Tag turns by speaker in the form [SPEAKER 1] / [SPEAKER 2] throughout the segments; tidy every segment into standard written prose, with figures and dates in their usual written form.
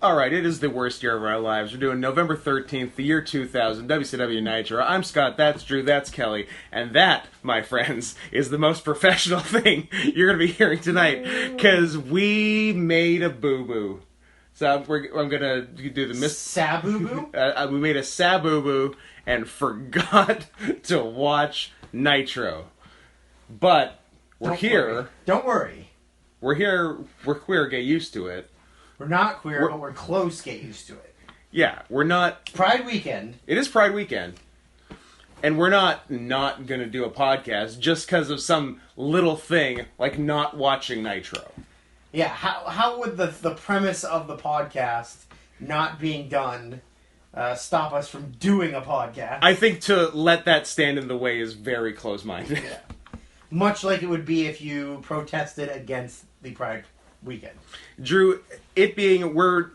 [SPEAKER 1] Alright, it is the worst year of our lives. We're doing November 13th, the year 2000, WCW Nitro. I'm Scott, that's Drew, that's Kelly. And that, my friends, is the most professional thing you're going to be hearing tonight. Because we made a boo-boo. So I'm going to do the
[SPEAKER 2] Saboo-boo?
[SPEAKER 1] we made a saboo-boo and forgot to watch Nitro. But we're here.
[SPEAKER 2] Don't worry.
[SPEAKER 1] We're here. We're queer. Get used to it.
[SPEAKER 2] We're not queer, but we're close. Get used to it.
[SPEAKER 1] Yeah, we're not.
[SPEAKER 2] Pride weekend.
[SPEAKER 1] It is Pride weekend, and we're not going to do a podcast just because of some little thing like not watching Nitro.
[SPEAKER 2] Yeah. How would the premise of the podcast not being done stop us from doing a podcast?
[SPEAKER 1] I think to let that stand in the way is very close-minded.
[SPEAKER 2] Yeah. Much like it would be if you protested against the Pride weekend.
[SPEAKER 1] Drew, it being we're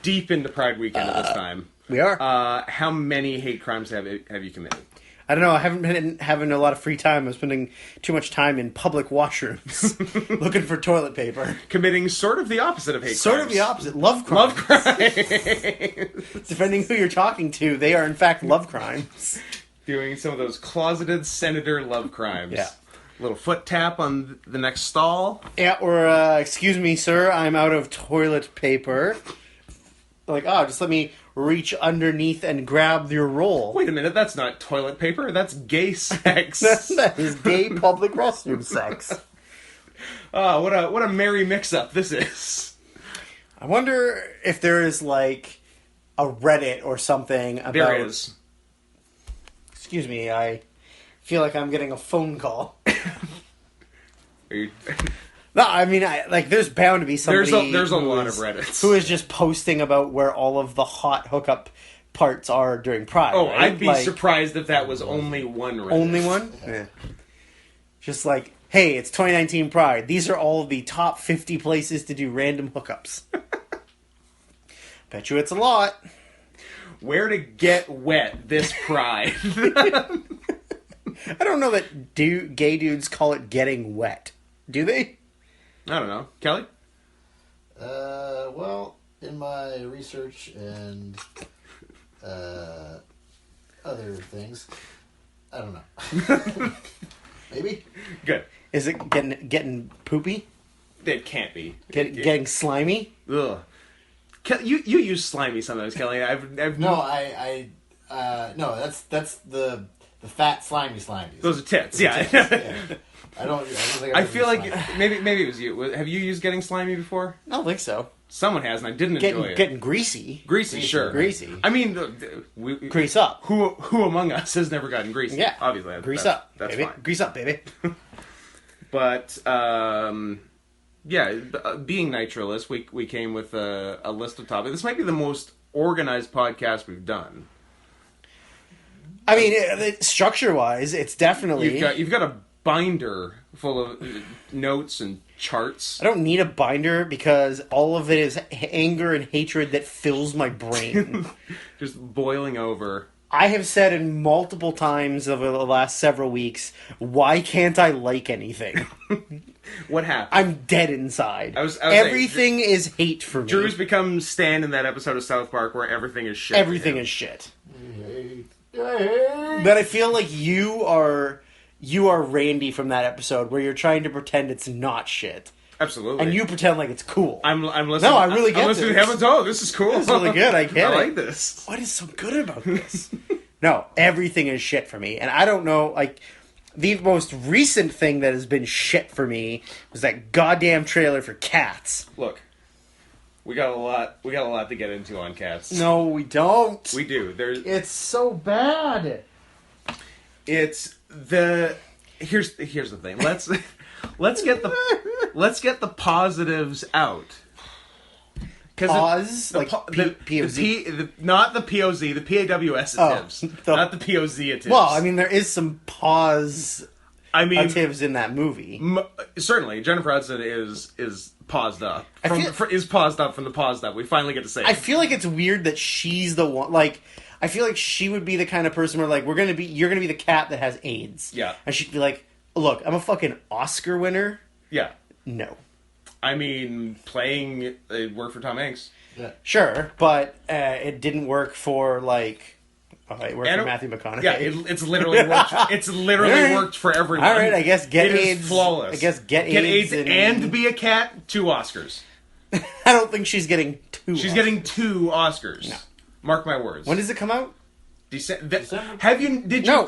[SPEAKER 1] deep into Pride weekend at this time.
[SPEAKER 2] We are.
[SPEAKER 1] How many hate crimes have you committed?
[SPEAKER 2] I don't know. I haven't been having a lot of free time. I'm spending too much time in public washrooms looking for toilet paper.
[SPEAKER 1] Committing sort of the opposite of hate crimes.
[SPEAKER 2] Sort of the opposite. Love crimes.
[SPEAKER 1] Love crimes.
[SPEAKER 2] Depending who you're talking to, they are in fact love crimes.
[SPEAKER 1] Doing some of those closeted senator love crimes.
[SPEAKER 2] Yeah.
[SPEAKER 1] Little foot tap on the next stall.
[SPEAKER 2] Yeah, or, excuse me, sir, I'm out of toilet paper. Like, just let me reach underneath and grab your roll.
[SPEAKER 1] Wait a minute, that's not toilet paper, that's gay sex.
[SPEAKER 2] That is gay public restroom sex.
[SPEAKER 1] Oh, what a merry mix-up this is.
[SPEAKER 2] I wonder if there is, like, a Reddit or something about...
[SPEAKER 1] There is.
[SPEAKER 2] Excuse me, I feel like I'm getting a phone call.
[SPEAKER 1] Are you...
[SPEAKER 2] No, I mean, there's bound to be somebody.
[SPEAKER 1] There's a lot of Reddits
[SPEAKER 2] who is just posting about where all of the hot hookup parts are during Pride.
[SPEAKER 1] Oh,
[SPEAKER 2] right?
[SPEAKER 1] I'd be surprised if that was only one Reddit.
[SPEAKER 2] Only one? Yeah. Just like, hey, it's 2019 Pride. These are all of the top 50 places to do random hookups. Bet you it's a lot.
[SPEAKER 1] Where to get wet this Pride?
[SPEAKER 2] I don't know that gay dudes call it getting wet. Do they?
[SPEAKER 1] I don't know. Kelly?
[SPEAKER 3] Well, in my research and other things, I don't know. Maybe?
[SPEAKER 1] Good.
[SPEAKER 2] Is it getting poopy?
[SPEAKER 1] It can't be.
[SPEAKER 2] Getting slimy?
[SPEAKER 1] Ugh. You use slimy sometimes, Kelly.
[SPEAKER 3] No, that's the fat slimy.
[SPEAKER 1] Those are tits. Yeah.
[SPEAKER 3] Yeah. I don't think
[SPEAKER 1] I feel like maybe it was you. Have you used getting slimy before?
[SPEAKER 2] I don't think so.
[SPEAKER 1] Someone has, and I didn't enjoy it.
[SPEAKER 2] Getting greasy.
[SPEAKER 1] Greasy, sure.
[SPEAKER 2] Greasy.
[SPEAKER 1] I mean,
[SPEAKER 2] grease up.
[SPEAKER 1] Who among us has never gotten greasy?
[SPEAKER 2] Yeah,
[SPEAKER 1] obviously.
[SPEAKER 2] Grease up.
[SPEAKER 1] That's
[SPEAKER 2] baby.
[SPEAKER 1] fine.
[SPEAKER 2] Grease up, baby.
[SPEAKER 1] But being Nitroless, we came with a list of topics. This might be the most organized podcast we've done.
[SPEAKER 2] I mean, structure-wise, it's definitely...
[SPEAKER 1] You've got a binder full of notes and charts.
[SPEAKER 2] I don't need a binder because all of it is anger and hatred that fills my brain.
[SPEAKER 1] Just boiling over.
[SPEAKER 2] I have said in multiple times over the last several weeks, why can't I like anything?
[SPEAKER 1] What happened?
[SPEAKER 2] I'm dead inside.
[SPEAKER 1] I was
[SPEAKER 2] everything is hate for me.
[SPEAKER 1] Drew's become Stan in that episode of South Park where everything is shit.
[SPEAKER 2] Everything is shit. But I feel like you are Randy from that episode where you're trying to pretend it's not shit.
[SPEAKER 1] Absolutely.
[SPEAKER 2] And you pretend like it's cool.
[SPEAKER 1] I'm listening.
[SPEAKER 2] No, I really get
[SPEAKER 1] I'm listening
[SPEAKER 2] this.
[SPEAKER 1] to Heaven's Oh, this is cool.
[SPEAKER 2] This is really good. I get it.
[SPEAKER 1] I like this.
[SPEAKER 2] What is so good about this? No, everything is shit for me. And I don't know, like, the most recent thing that has been shit for me was that goddamn trailer for Cats.
[SPEAKER 1] Look, we got a lot to get into on Cats.
[SPEAKER 2] No, we don't.
[SPEAKER 1] We do.
[SPEAKER 2] It's so bad.
[SPEAKER 1] It's the here's the thing. Let's get the positives out.
[SPEAKER 2] Pause? Not the
[SPEAKER 1] POZ, the PAWS-atives. Not the POZ-atives.
[SPEAKER 2] Well, I mean, there is some pause atives in that movie.
[SPEAKER 1] Certainly, Jennifer Hudson is paused up. Is paused up from the paused up. We finally get to say it.
[SPEAKER 2] I feel like it's weird that she's the one, like, I feel like she would be the kind of person where, like, you're gonna be the cat that has AIDS.
[SPEAKER 1] Yeah.
[SPEAKER 2] And she'd be like, look, I'm a fucking Oscar winner.
[SPEAKER 1] Yeah.
[SPEAKER 2] No.
[SPEAKER 1] I mean, playing it worked for Tom Hanks.
[SPEAKER 3] Yeah.
[SPEAKER 2] Sure, but it didn't work for like. It worked for Matthew McConaughey.
[SPEAKER 1] Yeah, it's literally worked. It's literally worked for everyone.
[SPEAKER 2] All right, I guess get
[SPEAKER 1] it
[SPEAKER 2] AIDS.
[SPEAKER 1] Is flawless.
[SPEAKER 2] I guess get AIDS
[SPEAKER 1] and be a cat. 2 Oscars.
[SPEAKER 2] I don't think she's getting 2.
[SPEAKER 1] She's
[SPEAKER 2] Oscars.
[SPEAKER 1] getting 2 Oscars.
[SPEAKER 2] No.
[SPEAKER 1] Mark my words.
[SPEAKER 2] When does it come out?
[SPEAKER 3] December.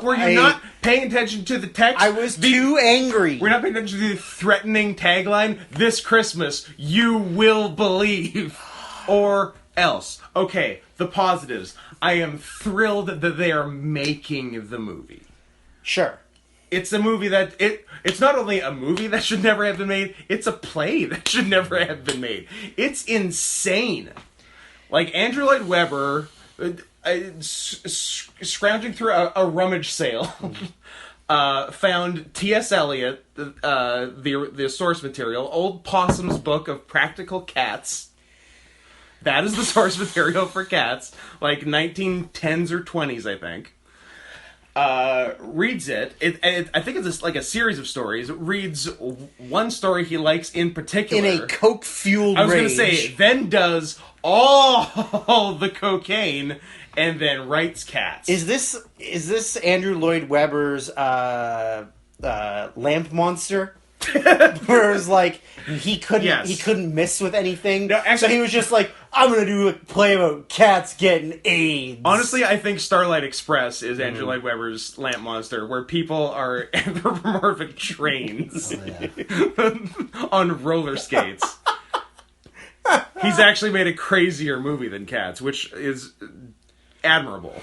[SPEAKER 1] Were you not paying attention to the text?
[SPEAKER 2] I was too angry.
[SPEAKER 1] We're not paying attention to the threatening tagline. This Christmas, you will believe. Or else. Okay, the positives. I am thrilled that they are making the movie.
[SPEAKER 2] Sure.
[SPEAKER 1] It's a movie that... It's not only a movie that should never have been made, it's a play that should never have been made. It's insane. Like, Andrew Lloyd Webber... scrounging through a rummage sale, found T.S. Eliot, the source material, Old Possum's Book of Practical Cats. That is the source material for Cats, like 1910s or 20s, I think. Reads it. I think it's like a series of stories. Reads one story he likes in particular.
[SPEAKER 2] In a coke-fueled rage.
[SPEAKER 1] I was going to say, then does all the cocaine, and then writes Cats.
[SPEAKER 2] Is this Andrew Lloyd Webber's Lamp Monster? Where it was like he couldn't miss with anything.
[SPEAKER 1] No, actually,
[SPEAKER 2] so he was just like, I'm gonna do a play about cats getting AIDS.
[SPEAKER 1] Honestly, I think Starlight Express is Andrew Lloyd Webber's Lamp Monster, where people are anthropomorphic trains on roller skates. He's actually made a crazier movie than Cats, which is admirable.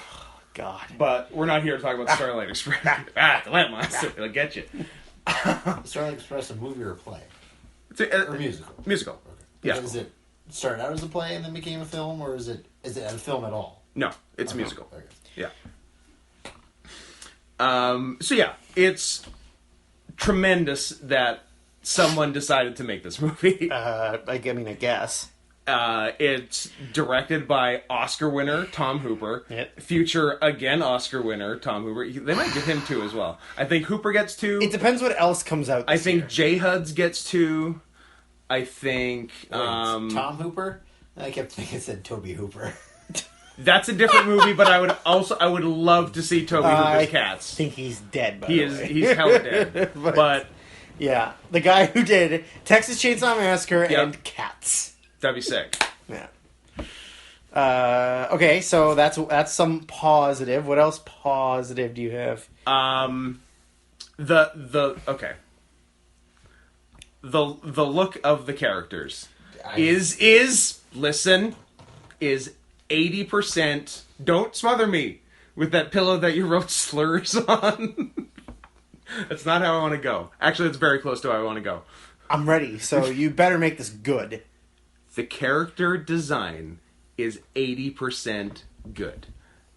[SPEAKER 2] God.
[SPEAKER 1] But we're not here to talk about Starlight Express. The Lamp Monster. It'll get you.
[SPEAKER 3] Starlight Express, a movie or a play?
[SPEAKER 1] Or
[SPEAKER 3] musical?
[SPEAKER 1] Musical.
[SPEAKER 3] Okay.
[SPEAKER 1] Yeah.
[SPEAKER 3] Is it started out as a play and then became a film, or is it a film at all?
[SPEAKER 1] No, it's a musical.
[SPEAKER 3] Okay.
[SPEAKER 1] Yeah. So yeah, it's tremendous that someone decided to make this movie.
[SPEAKER 2] I guess.
[SPEAKER 1] It's directed by Oscar winner Tom Hooper.
[SPEAKER 2] Yep.
[SPEAKER 1] Future, again, Oscar winner Tom Hooper. They might give him 2 as well. I think Hooper gets 2.
[SPEAKER 2] It depends what else comes out this
[SPEAKER 1] I think
[SPEAKER 2] year.
[SPEAKER 1] J. Huds gets 2. I think...
[SPEAKER 3] Wait, Tom Hooper? I kept thinking it said Toby Hooper.
[SPEAKER 1] That's a different movie, but I would love to see Toby Hooper's Cats.
[SPEAKER 2] I think he's dead, by the way.
[SPEAKER 1] He's hella dead. but
[SPEAKER 2] yeah, the guy who did Texas Chainsaw Massacre
[SPEAKER 1] Yep.
[SPEAKER 2] and Cats.
[SPEAKER 1] that'd be sick.
[SPEAKER 2] Yeah. Okay, so that's some positive. What else positive do you have?
[SPEAKER 1] Okay. The look of the characters is 80%. Don't smother me with that pillow that you wrote slurs on. That's not how I want to go. Actually, it's very close to how I want to go.
[SPEAKER 2] I'm ready, so you better make this good.
[SPEAKER 1] The character design is 80% good.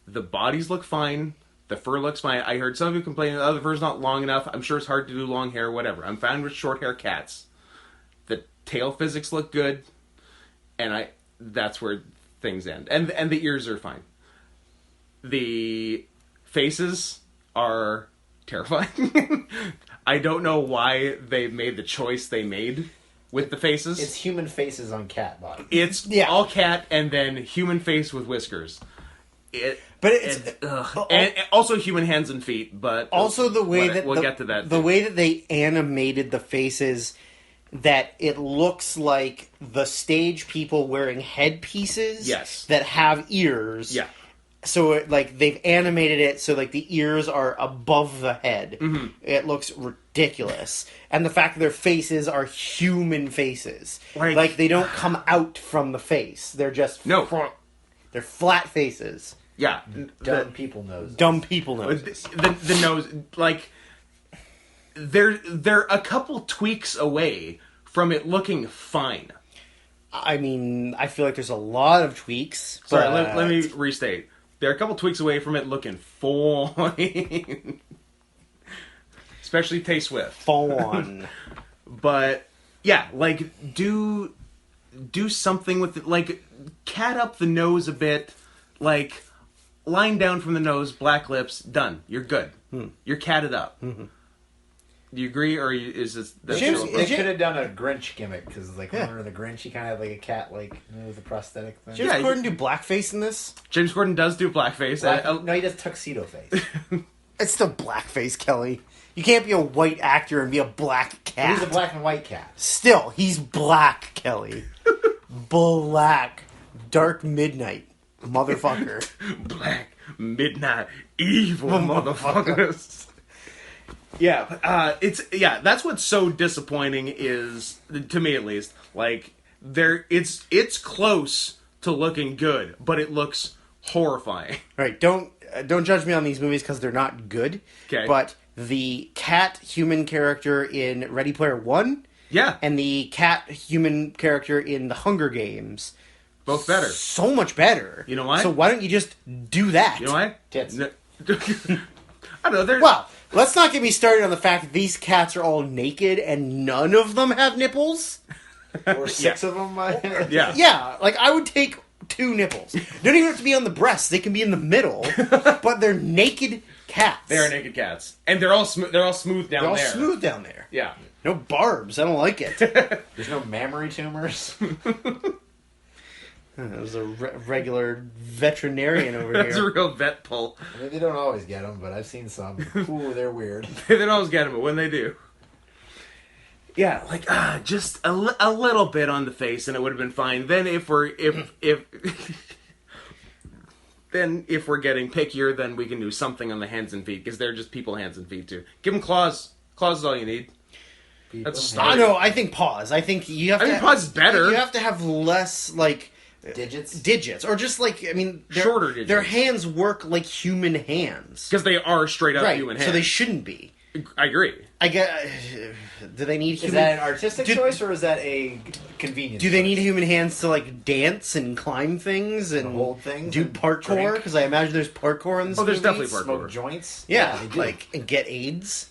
[SPEAKER 1] The bodies look fine. The fur looks fine. I heard some of you complaining, the fur's not long enough. I'm sure it's hard to do long hair, whatever. I'm fine with short hair cats. The tail physics look good. And that's where things end. And the ears are fine. The faces are terrifying. I don't know why they made the choice they made with the faces.
[SPEAKER 3] It's human faces on cat body.
[SPEAKER 1] It's all cat and then human face with whiskers. And also human hands and feet, but
[SPEAKER 2] also the way that
[SPEAKER 1] we'll get to that.
[SPEAKER 2] The way that they animated the faces, that it looks like the stage people wearing headpieces.
[SPEAKER 1] Yes.
[SPEAKER 2] That have ears.
[SPEAKER 1] Yeah.
[SPEAKER 2] So they've animated it so like the ears are above the head.
[SPEAKER 1] Mm-hmm.
[SPEAKER 2] It looks ridiculous, and the fact that their faces are human faces, like they don't come out from the face. They're just they're flat faces.
[SPEAKER 1] Yeah,
[SPEAKER 3] Dumb people noses.
[SPEAKER 2] Dumb people noses.
[SPEAKER 1] The nose, like they're a couple tweaks away from it looking fine.
[SPEAKER 2] I mean, I feel like there's a lot of tweaks.
[SPEAKER 1] Sorry,
[SPEAKER 2] but...
[SPEAKER 1] let me restate. They're a couple tweaks away from it looking fine. Especially Tay Swift.
[SPEAKER 2] Fine.
[SPEAKER 1] But, yeah, like, do something with it. Like, cat up the nose a bit. Like, line down from the nose, black lips, done. You're good. You're catted up. Mm-hmm. you agree, or is this... That's
[SPEAKER 2] James-
[SPEAKER 1] still-
[SPEAKER 3] They could have done a Grinch gimmick, because, like,
[SPEAKER 2] Yeah.
[SPEAKER 3] remember the Grinch? He kind of had, like, a cat, like, with a prosthetic thing.
[SPEAKER 2] James
[SPEAKER 1] Yeah,
[SPEAKER 2] Corden do blackface in this?
[SPEAKER 1] James Corden does do blackface.
[SPEAKER 3] No, he does tuxedo face.
[SPEAKER 2] It's still blackface, Kelly. You can't be a white actor and be a black cat.
[SPEAKER 3] He's a black and white cat.
[SPEAKER 2] Still, he's black, Kelly. Black. Dark midnight. Motherfucker.
[SPEAKER 1] Black midnight evil motherfuckers. That's what's so disappointing is, to me at least, like it's close to looking good, but it looks horrifying.
[SPEAKER 2] Right, don't judge me on these movies because they're not good.
[SPEAKER 1] Okay.
[SPEAKER 2] But the cat human character in Ready Player One,
[SPEAKER 1] Yeah,
[SPEAKER 2] and the cat human character in The Hunger Games,
[SPEAKER 1] both better.
[SPEAKER 2] so much better.
[SPEAKER 1] You know why?
[SPEAKER 2] So why don't you just do that?
[SPEAKER 1] You know why?
[SPEAKER 3] Tits.
[SPEAKER 1] No, I don't know. There's
[SPEAKER 2] Well, let's not get me started on the fact that these cats are all naked and none of them have nipples.
[SPEAKER 3] Or six of them.
[SPEAKER 1] yeah.
[SPEAKER 2] Yeah, like I would take 2 nipples. They don't even have to be on the breasts; they can be in the middle. But they're naked cats.
[SPEAKER 1] They are naked cats, and they're all smooth. They're all smooth down
[SPEAKER 2] They're all
[SPEAKER 1] there.
[SPEAKER 2] smooth down there.
[SPEAKER 1] Yeah.
[SPEAKER 2] No barbs. I don't like it.
[SPEAKER 3] There's no mammary tumors.
[SPEAKER 2] There's a regular veterinarian over
[SPEAKER 1] That's a
[SPEAKER 2] here.
[SPEAKER 1] real vet pull.
[SPEAKER 3] I mean, they don't always get them, but I've seen some. Ooh, they're weird.
[SPEAKER 1] They don't always get them, but when they do. Yeah, like just a little bit on the face, and it would have been fine. Then if we're then if we're getting pickier, then we can do something on the hands and feet, because they're just people hands and feet too. Give them claws. Claws is all you need. That's a start.
[SPEAKER 2] I know. I think paws. I think you have.
[SPEAKER 1] I
[SPEAKER 2] to
[SPEAKER 1] think paws is better.
[SPEAKER 2] You have to have less like
[SPEAKER 3] digits,
[SPEAKER 2] or just like
[SPEAKER 1] shorter digits.
[SPEAKER 2] Their hands work like human hands,
[SPEAKER 1] Because they are straight up
[SPEAKER 2] right?
[SPEAKER 1] human hands.
[SPEAKER 2] So they shouldn't be.
[SPEAKER 1] I agree.
[SPEAKER 2] I get. Do they need?
[SPEAKER 3] Is
[SPEAKER 2] Human,
[SPEAKER 3] that an artistic choice or is that a convenience?
[SPEAKER 2] do they need
[SPEAKER 3] choice?
[SPEAKER 2] human hands to like dance and climb things and
[SPEAKER 3] hold things
[SPEAKER 2] do
[SPEAKER 3] and
[SPEAKER 2] parkour?
[SPEAKER 3] drink?
[SPEAKER 2] Because I imagine there's parkour in this.
[SPEAKER 1] Oh, there's
[SPEAKER 2] movie.
[SPEAKER 1] definitely parkour.
[SPEAKER 3] Smoke joints?
[SPEAKER 2] Yeah,
[SPEAKER 3] they do.
[SPEAKER 2] like and get AIDS.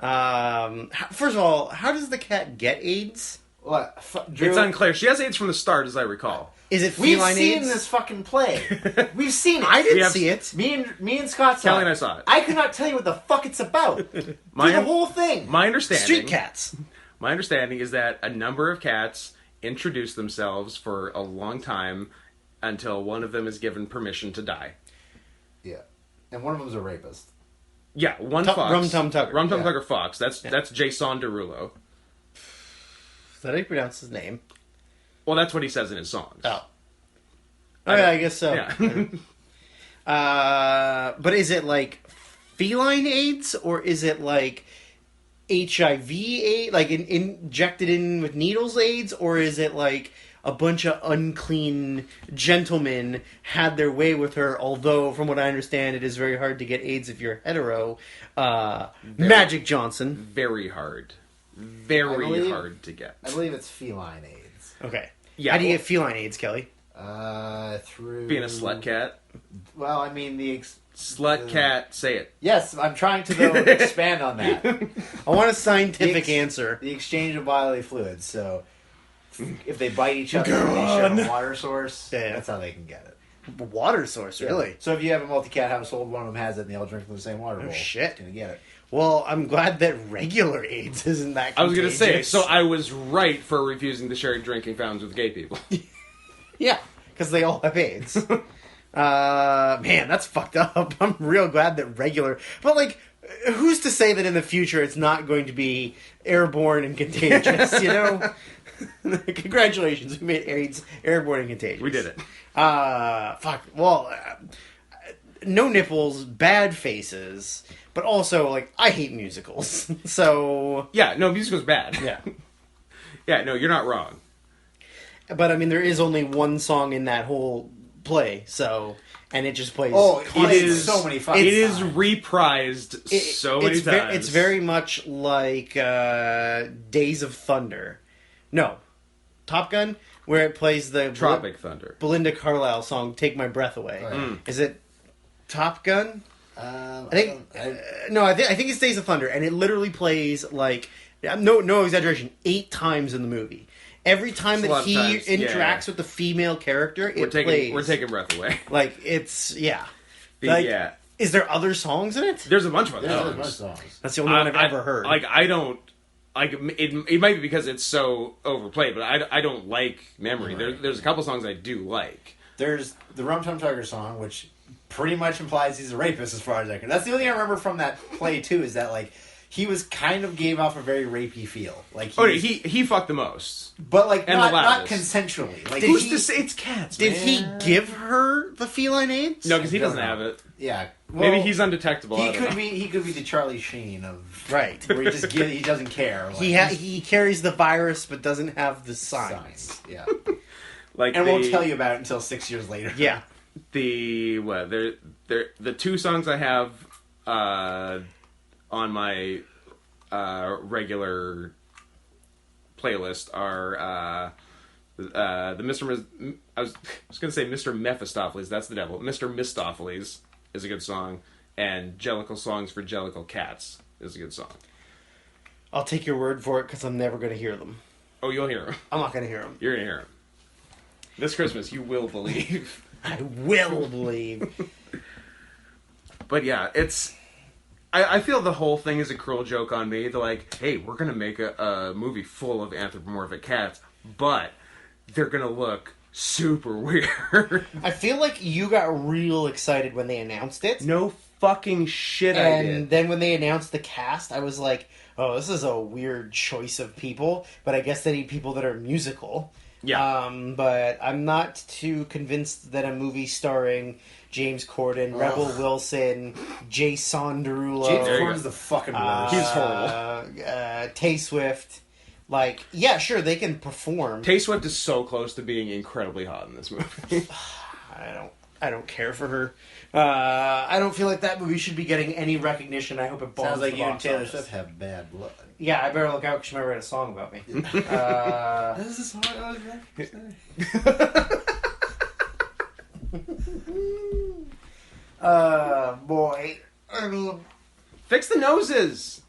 [SPEAKER 2] First of all, how does the cat get AIDS?
[SPEAKER 3] What? Drew,
[SPEAKER 1] It's unclear. She has AIDS from the start, as I recall.
[SPEAKER 2] Is it
[SPEAKER 3] we've
[SPEAKER 2] feline
[SPEAKER 3] seen
[SPEAKER 2] AIDS?
[SPEAKER 3] this fucking play. We've seen it.
[SPEAKER 2] I didn't
[SPEAKER 1] We have-
[SPEAKER 2] see it.
[SPEAKER 3] Me and Scott saw
[SPEAKER 1] Kelly
[SPEAKER 3] it.
[SPEAKER 1] and I saw it.
[SPEAKER 3] I could not tell you what the fuck it's about. Through
[SPEAKER 1] My-
[SPEAKER 3] the whole thing.
[SPEAKER 1] My understanding.
[SPEAKER 2] Street cats.
[SPEAKER 1] My understanding is that a number of cats introduce themselves for a long time until one of them is given permission to die.
[SPEAKER 3] Yeah. And one of them's a rapist.
[SPEAKER 1] Yeah, one
[SPEAKER 2] Tum-
[SPEAKER 1] fox.
[SPEAKER 2] Rum Tum Tugger.
[SPEAKER 1] Rum Tum
[SPEAKER 3] Yeah.
[SPEAKER 1] Tugger Fox. That's Jason Derulo.
[SPEAKER 2] Is that how you pronounce his name?
[SPEAKER 1] Well, that's what he says in his songs.
[SPEAKER 2] Oh. Oh, yeah, I guess so.
[SPEAKER 1] Yeah.
[SPEAKER 2] But is it like feline AIDS or is it like HIV AIDS, like injected in with needles AIDS, or is it like a bunch of unclean gentlemen had their way with her? Although, from what I understand, it is very hard to get AIDS if you're hetero. Magic Johnson.
[SPEAKER 1] Very hard. Very
[SPEAKER 3] believe-
[SPEAKER 1] hard to get.
[SPEAKER 3] I believe it's feline AIDS.
[SPEAKER 2] Okay.
[SPEAKER 1] Yeah,
[SPEAKER 2] How do you
[SPEAKER 1] well-
[SPEAKER 2] get feline AIDS, Kelly?
[SPEAKER 3] Through
[SPEAKER 1] Being a slut cat.
[SPEAKER 3] Well, I mean
[SPEAKER 1] Slut cat, say it.
[SPEAKER 3] Yes, I'm trying to though expand on that.
[SPEAKER 2] I want a scientific
[SPEAKER 3] The
[SPEAKER 2] answer.
[SPEAKER 3] The exchange of bodily fluids. So if they bite each other, and they share a water source.
[SPEAKER 2] Yeah.
[SPEAKER 3] That's how they can get it.
[SPEAKER 2] Water source, really?
[SPEAKER 3] So if you have a multi-cat household, one of them has it, and they all drink from the same water bowl.
[SPEAKER 2] shit.
[SPEAKER 3] Gonna get it.
[SPEAKER 2] Well, I'm glad that regular AIDS isn't that
[SPEAKER 1] I was going to say,
[SPEAKER 2] contagious.
[SPEAKER 1] so I was right for refusing to share drinking fountains with gay people.
[SPEAKER 2] Yeah, because they all have AIDS. Man, that's fucked up. I'm real glad that regular... But, like, who's to say that in the future it's not going to be airborne and contagious, you know? Congratulations, we made AIDS airborne and contagious.
[SPEAKER 1] We did it.
[SPEAKER 2] Fuck. Well, no nipples, bad faces, but also, like, I hate musicals. So...
[SPEAKER 1] Yeah, no, musical's bad.
[SPEAKER 2] Yeah.
[SPEAKER 1] Yeah, no, you're not wrong.
[SPEAKER 2] But, I mean, there is only one song in that whole play, so... And it just plays...
[SPEAKER 3] Oh, it
[SPEAKER 2] constantly.
[SPEAKER 3] is so many fucking
[SPEAKER 1] It is
[SPEAKER 3] times.
[SPEAKER 1] reprised so many
[SPEAKER 2] it's
[SPEAKER 1] times.
[SPEAKER 2] It's very much like Days of Thunder. No. Top Gun, where it plays the...
[SPEAKER 1] Tropic Thunder.
[SPEAKER 2] Belinda Carlisle song, Take My Breath Away.
[SPEAKER 3] Oh, yeah.
[SPEAKER 2] Is it Top Gun?
[SPEAKER 3] I
[SPEAKER 2] think- No, I think it's Days of Thunder, and it literally plays like no exaggeration, 8 times in the movie. Every time
[SPEAKER 1] It's a
[SPEAKER 2] that
[SPEAKER 1] lot of
[SPEAKER 2] he
[SPEAKER 1] times, yeah.
[SPEAKER 2] interacts with the female character,
[SPEAKER 1] We're
[SPEAKER 2] it plays.
[SPEAKER 1] taking breath away.
[SPEAKER 2] Like it's
[SPEAKER 1] Yeah.
[SPEAKER 2] Is there other songs in it?
[SPEAKER 1] There's a bunch of other
[SPEAKER 3] There's a
[SPEAKER 1] songs.
[SPEAKER 3] bunch of songs.
[SPEAKER 2] That's the only one I've ever heard.
[SPEAKER 1] Like, I don't... Like, it might be because it's so overplayed, but I don't like Memory. There's a couple songs I do like.
[SPEAKER 3] There's the Rum Tum Tugger song, which pretty much implies he's a rapist as far as I can. That's the only thing I remember from that play, too, is that, like, he was kind of gave off a very rapey feel. Like
[SPEAKER 1] he fucked the most.
[SPEAKER 3] But, like,
[SPEAKER 1] And
[SPEAKER 3] not consensually. Like,
[SPEAKER 1] Who's to say? It's cats,
[SPEAKER 2] Did
[SPEAKER 1] man.
[SPEAKER 2] he give her the feline AIDS?
[SPEAKER 1] No, because he doesn't
[SPEAKER 3] Don't know.
[SPEAKER 1] have it.
[SPEAKER 3] Yeah. Well,
[SPEAKER 1] Maybe he's undetectable.
[SPEAKER 3] He
[SPEAKER 1] I don't know.
[SPEAKER 3] he could be the Charlie Sheen of
[SPEAKER 2] Right.
[SPEAKER 3] where he doesn't care. Like,
[SPEAKER 2] He carries the virus but doesn't have the signs.
[SPEAKER 3] Yeah.
[SPEAKER 1] Like
[SPEAKER 3] And won't tell you about it until 6 years later.
[SPEAKER 2] Yeah.
[SPEAKER 1] The two songs I have on my regular playlist are the I was gonna say Mr. Mephistopheles. That's the devil. Mr. Mistopheles is a good song, and Jellicle Songs for Jellicle Cats is a good song.
[SPEAKER 2] I'll take your word for it because I'm never going to hear them.
[SPEAKER 1] Oh, you'll hear them.
[SPEAKER 2] I'm not going to hear them.
[SPEAKER 1] You're gonna hear them this Christmas. You will believe.
[SPEAKER 2] I will believe.
[SPEAKER 1] But yeah, it's. I feel the whole thing is a cruel joke on me. They're like, hey, we're going to make a movie full of anthropomorphic cats, but they're going to look super weird.
[SPEAKER 2] I feel like you got real excited when they announced it.
[SPEAKER 1] No fucking shit I
[SPEAKER 2] And
[SPEAKER 1] did.
[SPEAKER 2] then when they announced the cast, I was like, oh, this is a weird choice of people, but I guess they need people that are musical.
[SPEAKER 1] Yeah.
[SPEAKER 2] But I'm not too convinced that a movie starring James Corden, Rebel Wilson, Jason Derulo,
[SPEAKER 3] James
[SPEAKER 1] There you
[SPEAKER 3] Corden's
[SPEAKER 1] go.
[SPEAKER 3] the fucking worst.
[SPEAKER 1] He's horrible.
[SPEAKER 2] Tay Swift. Like, yeah, sure, they can perform.
[SPEAKER 1] Tay Swift is so close to being incredibly hot in this movie.
[SPEAKER 2] I don't care for her. I don't feel like that movie should be getting any recognition. I hope it bombs
[SPEAKER 3] Sounds like
[SPEAKER 2] the
[SPEAKER 3] you and
[SPEAKER 2] box
[SPEAKER 3] Taylor
[SPEAKER 2] office.
[SPEAKER 3] Swift have bad blood.
[SPEAKER 2] Yeah, I better look out because she might write a song about me.
[SPEAKER 3] This is what I was
[SPEAKER 2] Boy. I mean,
[SPEAKER 1] Fix the noses.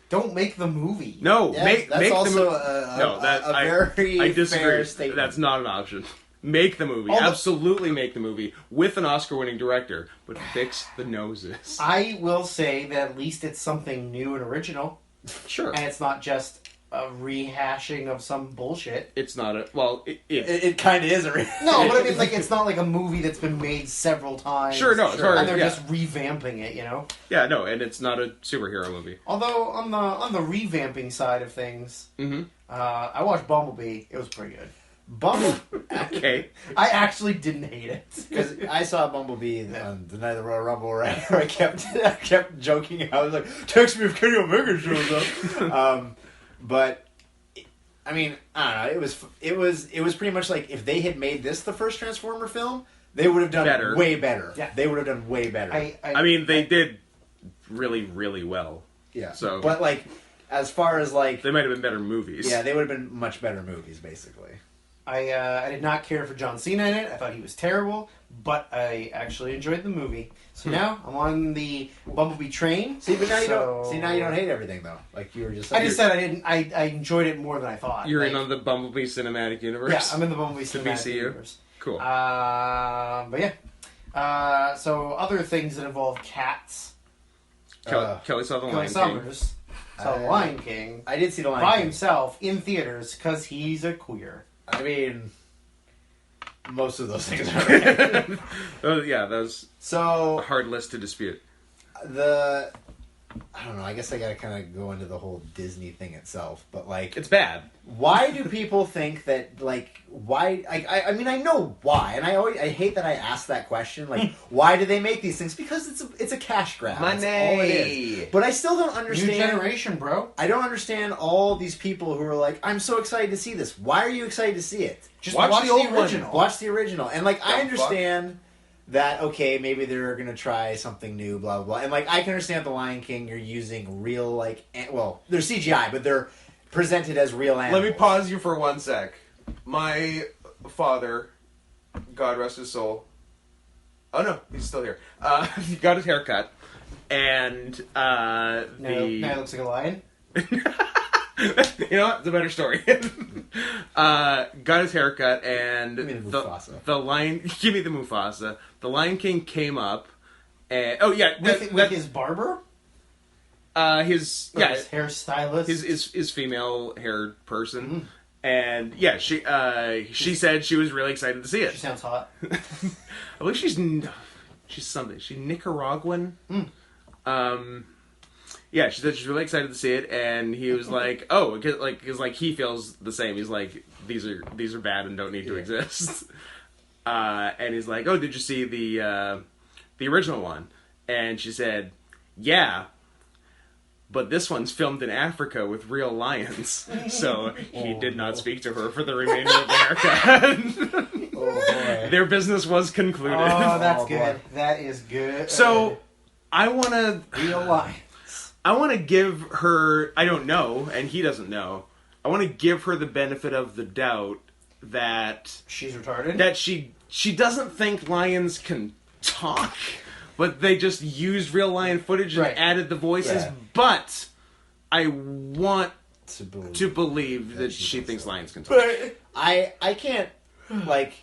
[SPEAKER 2] don't make the movie.
[SPEAKER 1] No,
[SPEAKER 3] Yes, that's
[SPEAKER 1] make
[SPEAKER 3] also
[SPEAKER 1] the movie.
[SPEAKER 3] a very
[SPEAKER 1] I disagree.
[SPEAKER 3] fair statement.
[SPEAKER 1] That's not an option. Make the movie.
[SPEAKER 2] Although-
[SPEAKER 1] Absolutely make the movie with an Oscar-winning director, but fix the noses.
[SPEAKER 2] I will say that at least it's something new and original,
[SPEAKER 1] Sure.
[SPEAKER 2] and it's not just a rehashing of some bullshit.
[SPEAKER 1] It's not a... Well,
[SPEAKER 3] It kind of is a
[SPEAKER 2] No, but I mean, like, it's not like a movie that's been made several times.
[SPEAKER 1] Sure, no, as far
[SPEAKER 2] and
[SPEAKER 1] as-
[SPEAKER 2] they're
[SPEAKER 1] yeah.
[SPEAKER 2] just revamping it, you know.
[SPEAKER 1] Yeah, no, and it's not a superhero movie.
[SPEAKER 2] Although on the revamping side of things,
[SPEAKER 1] Mm-hmm.
[SPEAKER 2] I watched Bumblebee. It was pretty good. Bumblebee.
[SPEAKER 1] Okay.
[SPEAKER 2] I actually didn't hate it.
[SPEAKER 3] Because I saw Bumblebee on the night of the Royal Rumble, right? Where I kept joking. I was like, "Text me if Kenny Omega shows up." But I mean, I don't know. It was pretty much like if they had made this the first Transformer film, they would have done
[SPEAKER 1] Better.
[SPEAKER 3] way better.
[SPEAKER 2] Yeah.
[SPEAKER 3] They would have done way better.
[SPEAKER 1] I mean, they did really, really well.
[SPEAKER 3] yeah.
[SPEAKER 1] So-
[SPEAKER 3] but like, as far as like,
[SPEAKER 1] They might have been better movies.
[SPEAKER 3] yeah, they would have been much better movies, basically.
[SPEAKER 2] I did not care for John Cena in it. I thought he was terrible, but I actually enjoyed the movie. So now I'm on the Bumblebee train.
[SPEAKER 3] See, but now you
[SPEAKER 2] So-
[SPEAKER 3] don't. See, now you don't hate everything though. Like you were just.
[SPEAKER 2] I just said I didn't. I enjoyed it more than I thought.
[SPEAKER 1] You're
[SPEAKER 2] Like,
[SPEAKER 1] in on the Bumblebee cinematic universe?
[SPEAKER 2] Yeah, I'm in the Bumblebee
[SPEAKER 1] The
[SPEAKER 2] cinematic
[SPEAKER 1] BCU?
[SPEAKER 2] universe.
[SPEAKER 1] Cool.
[SPEAKER 2] But yeah. So other things that involve cats.
[SPEAKER 1] Kelly saw The
[SPEAKER 2] Kelly
[SPEAKER 1] Lion King.
[SPEAKER 2] Summers saw The Lion King
[SPEAKER 3] I did see the Lion
[SPEAKER 2] by
[SPEAKER 3] King.
[SPEAKER 2] himself in theaters because he's a queer.
[SPEAKER 3] I mean, most of those things are right.
[SPEAKER 1] Yeah, that was a
[SPEAKER 3] So
[SPEAKER 1] hard list to dispute.
[SPEAKER 3] I don't know. I guess I gotta kind of go into the whole Disney thing itself, but like,
[SPEAKER 1] It's bad.
[SPEAKER 3] why do people think that? Like, why? I mean, I know why, and I hate that I asked that question. Like, why do they make these things? Because it's a cash grab. That's all it is. But I still don't
[SPEAKER 2] New
[SPEAKER 3] understand.
[SPEAKER 2] generation, bro.
[SPEAKER 3] I don't understand all these people who are like, I'm so excited to see this. Why are you excited to see it?
[SPEAKER 2] Just
[SPEAKER 1] Watch
[SPEAKER 2] watch
[SPEAKER 1] the
[SPEAKER 2] the
[SPEAKER 1] old one.
[SPEAKER 2] original.
[SPEAKER 3] Watch the original. And like, I
[SPEAKER 1] Dumb
[SPEAKER 3] understand that, okay, maybe they're going to try something new, blah, blah, blah. And like, I can understand The Lion King, you're using real, like, well, they're CGI, but they're presented as real animals.
[SPEAKER 1] Let me pause you for 1 sec. My father, God rest his soul. Oh no, he's still here. He got his hair cut, and
[SPEAKER 2] Now he looks like a lion.
[SPEAKER 1] you know what? It's a better story. Got his haircut, and
[SPEAKER 3] Give me the Mufasa.
[SPEAKER 1] the Lion. Give me the Mufasa. The Lion King came up, And oh yeah,
[SPEAKER 2] with his barber,
[SPEAKER 1] his
[SPEAKER 2] his hairstylist,
[SPEAKER 1] his female haired person, and yeah, she said she was really excited to see it.
[SPEAKER 2] She sounds hot.
[SPEAKER 1] I believe she's something. She's Nicaraguan. Yeah, she said she's really excited to see it, and he was like, "Oh, because he feels the same. He's like, these are bad and don't need to exist." And he's like, "Oh, did you see the original one?" And she said, "Yeah, but this one's filmed in Africa with real lions." So he did not speak to her for the remainder of America.
[SPEAKER 3] Oh boy.
[SPEAKER 1] Their business was concluded.
[SPEAKER 2] Oh, that's
[SPEAKER 3] Oh,
[SPEAKER 2] good.
[SPEAKER 3] boy.
[SPEAKER 2] That is good.
[SPEAKER 1] So I want to.
[SPEAKER 2] real lions.
[SPEAKER 1] I want to give her, I don't know, and he doesn't know, I want to give her the benefit of the doubt that
[SPEAKER 2] She's retarded.
[SPEAKER 1] she doesn't think lions can talk, but they just used real lion footage and
[SPEAKER 2] Right.
[SPEAKER 1] added the voices,
[SPEAKER 3] Yeah.
[SPEAKER 1] but I want
[SPEAKER 3] to
[SPEAKER 1] believe that
[SPEAKER 3] she
[SPEAKER 1] she
[SPEAKER 3] thinks
[SPEAKER 1] thinks
[SPEAKER 3] so.
[SPEAKER 1] lions can talk.
[SPEAKER 3] But I can't, like,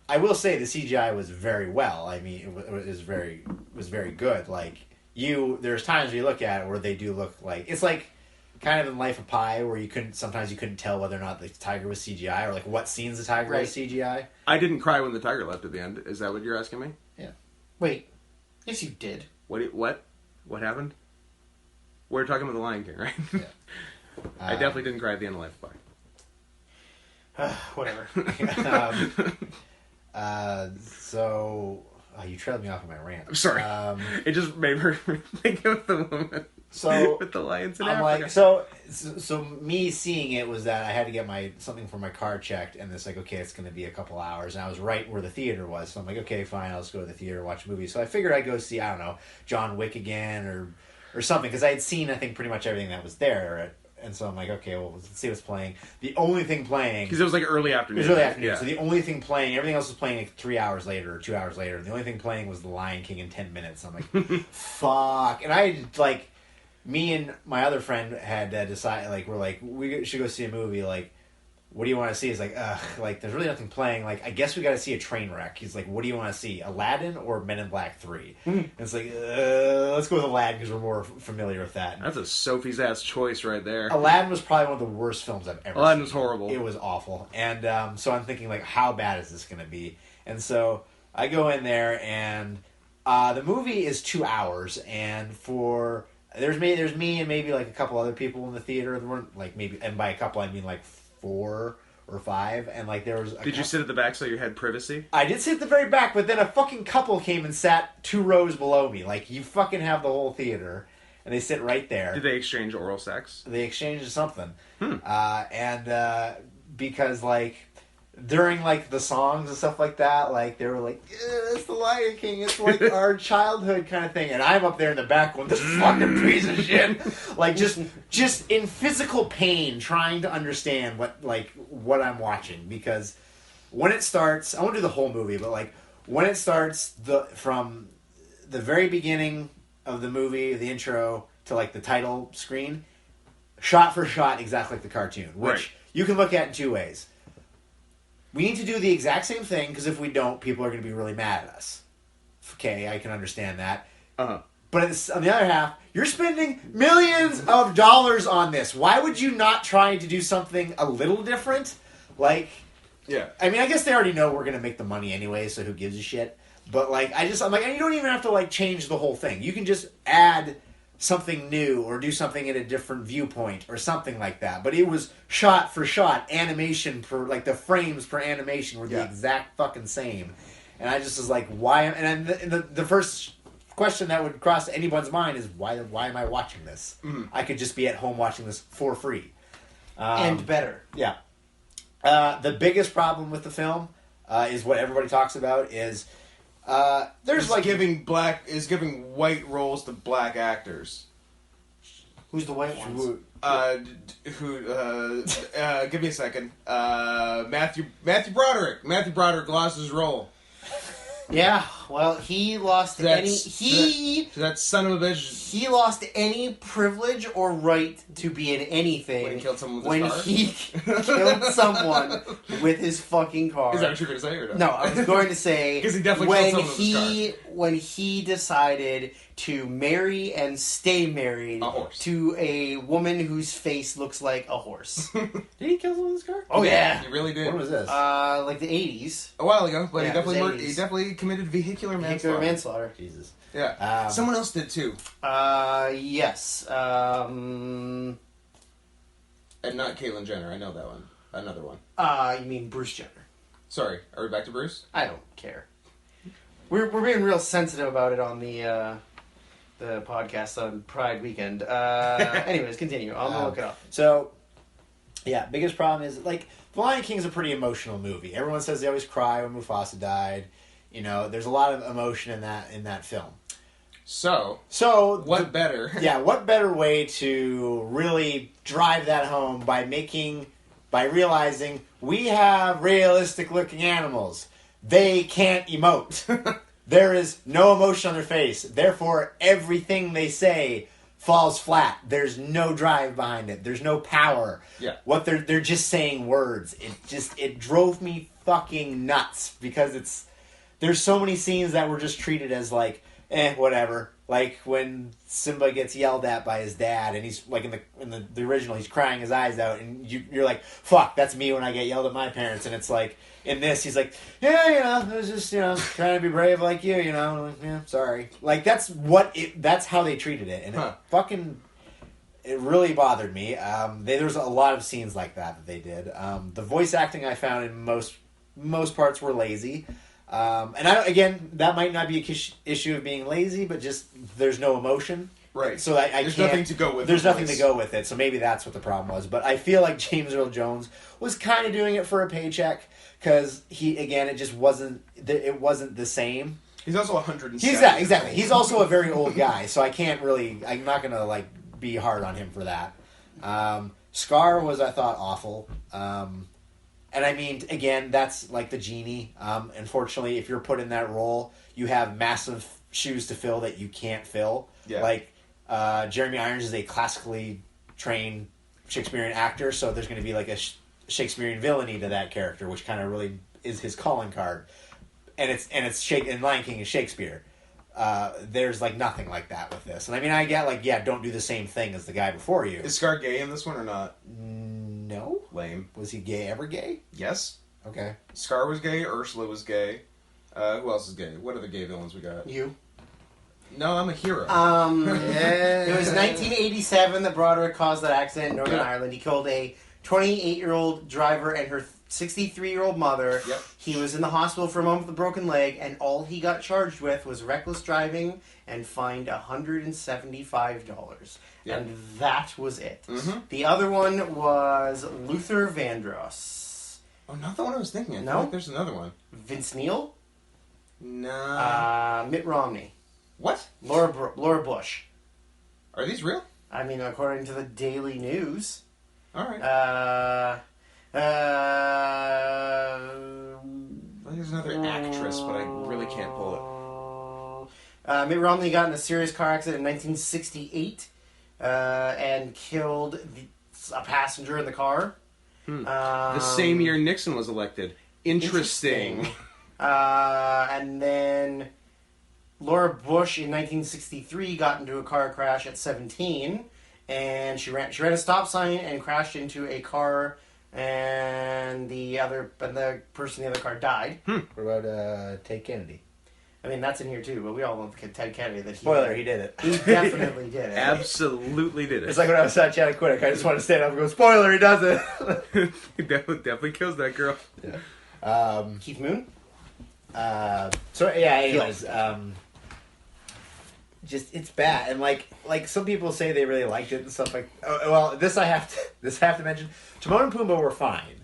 [SPEAKER 3] I will say the CGI was very well. I mean, it was very good. Like, there's times where you look at it where they do look like, it's like kind of in Life of Pi where sometimes you couldn't tell whether or not the tiger was CGI or like what scenes the tiger was CGI.
[SPEAKER 1] I didn't cry when the tiger left at the end. Is that what you're asking me?
[SPEAKER 3] Yeah.
[SPEAKER 2] Wait. Yes, you did.
[SPEAKER 1] What happened? We're talking about the Lion King, right?
[SPEAKER 3] Yeah.
[SPEAKER 1] I definitely didn't cry at the end of Life of Pi.
[SPEAKER 2] Whatever.
[SPEAKER 3] So you trailed me off on my rant.
[SPEAKER 1] I'm sorry. It just made her think of the woman with the lions in
[SPEAKER 3] I'm
[SPEAKER 1] Africa.
[SPEAKER 3] like, so me seeing it was that I had to get something for my car checked, and it's like, okay, it's going to be a couple hours, and I was right where the theater was, so I'm like, okay, fine, I'll just go to the theater, watch a movie. So I figured I'd go see, I don't know, John Wick again, or something, because I had seen, I think, pretty much everything that was there. And so I'm like, okay, well, let's see what's playing. The only thing playing...
[SPEAKER 1] Because it was like early afternoon.
[SPEAKER 3] It was early afternoon.
[SPEAKER 1] Yeah.
[SPEAKER 3] So the only thing playing... Everything else was playing like 3 hours later or 2 hours later. And the only thing playing was The Lion King in 10 minutes. I'm like, fuck. And I, like... Me and my other friend had decided, like, we're like, we should go see a movie, like... What do you want to see? It's like, ugh, like, there's really nothing playing. Like, I guess we got to see a train wreck. He's like, what do you want to see? Aladdin or Men in Black 3? And it's like, let's go with Aladdin because we're more familiar with that.
[SPEAKER 1] That's a Sophie's ass choice right there.
[SPEAKER 3] Aladdin was probably one of the worst films I've ever seen.
[SPEAKER 1] Aladdin was horrible.
[SPEAKER 3] It was awful. And so I'm thinking, like, how bad is this going to be? And so I go in there, and the movie is 2 hours, and there's me and maybe, like, a couple other people in the theater. There weren't, like, maybe, and by a couple I mean, like, 4 or 5, and like there was
[SPEAKER 1] Did you sit at the back so you had privacy?
[SPEAKER 3] I did sit at the very back, but then a fucking couple came and sat 2 rows below me. Like, you fucking have the whole theater, and they sit right there.
[SPEAKER 1] Did they exchange oral sex?
[SPEAKER 3] They exchanged something. Because like during like the songs and stuff like that, like they were like, it's the Lion King, it's like our childhood kind of thing, and I'm up there in the back going, this fucking piece of shit, like just in physical pain trying to understand what I'm watching. Because when it starts, I won't do the whole movie, but like when it starts, from the very beginning of the movie, the intro to like the title screen, shot for shot exactly like the cartoon, which you can look at in 2 ways. We need to do the exact same thing, because if we don't, people are going to be really mad at us. Okay, I can understand that.
[SPEAKER 1] Uh-huh.
[SPEAKER 3] But on the other half, you're spending millions of dollars on this. Why would you not try to do something a little different? Like,
[SPEAKER 1] yeah.
[SPEAKER 3] I mean, I guess they already know we're going to make the money anyway, so who gives a shit? But, like, I'm like, and you don't even have to, like, change the whole thing. You can just add something new or do something at a different viewpoint or something like that. But it was shot for shot, animation per, like, the frames per animation were the exact fucking same. And I just was like, why? And the first question that would cross anyone's mind is, why am I watching this? Mm-hmm. I could just be at home watching this for free.
[SPEAKER 2] And better.
[SPEAKER 3] Yeah. The biggest problem with the film is what everybody talks about is there's
[SPEAKER 1] It's
[SPEAKER 3] like
[SPEAKER 1] giving white roles to black actors.
[SPEAKER 2] Who's the white ones?
[SPEAKER 1] Give me a second. Matthew Broderick. Matthew Broderick lost his role.
[SPEAKER 2] Yeah. Well, he lost
[SPEAKER 1] That son of a bitch.
[SPEAKER 2] He lost any privilege or right to be in anything
[SPEAKER 1] When he killed someone with
[SPEAKER 2] when
[SPEAKER 1] his car?
[SPEAKER 2] he killed someone with his fucking car.
[SPEAKER 1] Is that what you're going to say or
[SPEAKER 2] No, I was going to say
[SPEAKER 1] 'Cause he definitely killed someone with his
[SPEAKER 2] when he decided to marry and stay married
[SPEAKER 1] A horse.
[SPEAKER 2] to a woman whose face looks like a horse.
[SPEAKER 3] Did he kill someone with his car?
[SPEAKER 2] Oh yeah,
[SPEAKER 1] He really did.
[SPEAKER 3] When was this?
[SPEAKER 2] like the 80s.
[SPEAKER 1] A while ago, but
[SPEAKER 2] Yeah,
[SPEAKER 1] he
[SPEAKER 2] it was 80s.
[SPEAKER 1] definitely committed vehicular
[SPEAKER 2] Vehicular
[SPEAKER 1] manslaughter.
[SPEAKER 2] manslaughter.
[SPEAKER 3] Jesus.
[SPEAKER 1] Yeah. Someone else did too.
[SPEAKER 2] Yes.
[SPEAKER 1] And not Caitlyn Jenner. I know that one. Another one.
[SPEAKER 2] You mean Bruce Jenner?
[SPEAKER 1] Sorry. Are we back to Bruce?
[SPEAKER 2] I don't care. We're being real sensitive about it on the podcast on Pride Weekend. Anyways, continue. I'm gonna look it up.
[SPEAKER 3] So, yeah, biggest problem is, like, The Lion King is a pretty emotional movie. Everyone says they always cry when Mufasa died. You know, there's a lot of emotion in that film.
[SPEAKER 1] So
[SPEAKER 3] What
[SPEAKER 1] better?
[SPEAKER 3] Yeah, what better way to really drive that home by realizing we have realistic looking animals. They can't emote. There is no emotion on their face. Therefore, everything they say falls flat. There's no drive behind it. There's no power.
[SPEAKER 1] Yeah.
[SPEAKER 3] What they're just saying words. It drove me fucking nuts because there's so many scenes that were just treated as like, whatever. Like when Simba gets yelled at by his dad, and he's like in the original, he's crying his eyes out, and you're like, "Fuck, that's me when I get yelled at my parents." And it's like in this, he's like, "Yeah, you know, I was just trying to be brave like you, you know, like, yeah, sorry." Like that's how they treated it, and it really bothered me. There's a lot of scenes like that they did. The voice acting I found in most parts were lazy. And again, that might not be an issue of being lazy, but just there's no emotion.
[SPEAKER 1] Right.
[SPEAKER 3] So there's
[SPEAKER 1] nothing to go with.
[SPEAKER 3] There's nothing to go with it. So maybe that's what the problem was. But I feel like James Earl Jones was kind of doing it for a paycheck because it just wasn't. It wasn't the same.
[SPEAKER 1] He's also 107.
[SPEAKER 3] Exactly. He's also a very old guy, so I can't really. I'm not gonna be hard on him for that. Scar was, I thought, awful. And I mean, again, that's like the genie. Unfortunately, if you're put in that role, you have massive shoes to fill that you can't fill.
[SPEAKER 1] Yeah.
[SPEAKER 3] Like, Jeremy Irons is a classically trained Shakespearean actor, so there's going to be like a Shakespearean villainy to that character, which kind of really is his calling card. And Lion King is Shakespeare. There's like nothing like that with this. And I mean, I get don't do the same thing as the guy before you.
[SPEAKER 1] Is Scar gay in this one or not?
[SPEAKER 3] No.
[SPEAKER 1] Lame.
[SPEAKER 3] Was he ever gay?
[SPEAKER 1] Yes.
[SPEAKER 3] Okay.
[SPEAKER 1] Scar was gay. Ursula was gay. Who else is gay? What are the gay villains we got?
[SPEAKER 2] You.
[SPEAKER 1] No, I'm a hero.
[SPEAKER 2] It was 1987 that Broderick caused that accident in Northern Ireland. He killed a 28-year-old driver and her 63-year-old mother.
[SPEAKER 1] Yep.
[SPEAKER 2] He was in the hospital for a month with a broken leg, and all he got charged with was reckless driving and fined $175.
[SPEAKER 1] Yep.
[SPEAKER 2] And that was it.
[SPEAKER 1] Mm-hmm.
[SPEAKER 2] The other one was Luther Vandross.
[SPEAKER 1] Oh, not the one I was thinking of.
[SPEAKER 2] No?
[SPEAKER 1] I feel like there's another one.
[SPEAKER 2] Vince Neil?
[SPEAKER 1] No.
[SPEAKER 2] Mitt Romney.
[SPEAKER 1] What?
[SPEAKER 2] Laura Bush.
[SPEAKER 1] Are these real?
[SPEAKER 2] I mean, according to the Daily News.
[SPEAKER 1] All right. There's another actress, but I really can't pull it.
[SPEAKER 2] Mitt Romney got in a serious car accident in 1968 and killed a passenger in the car.
[SPEAKER 1] The same year Nixon was elected. Interesting.
[SPEAKER 2] And then Laura Bush in 1963 got into a car crash at 17, and she ran a stop sign and crashed into a car, and the person in the other car died.
[SPEAKER 3] What about Ted Kennedy?
[SPEAKER 2] I mean, that's in here too, but we all love Ted Kennedy.
[SPEAKER 3] Spoiler, he did it.
[SPEAKER 2] He definitely did it.
[SPEAKER 1] Absolutely did it.
[SPEAKER 3] It's like when I was at Chataquiddick, I just want to stand up and go, spoiler, he does it.
[SPEAKER 1] He definitely kills that girl.
[SPEAKER 3] Yeah.
[SPEAKER 2] Keith Moon?
[SPEAKER 3] Anyways, just it's bad, and like some people say they really liked it and stuff like. Oh, well, this I have to mention. Timon and Pumbaa were fine.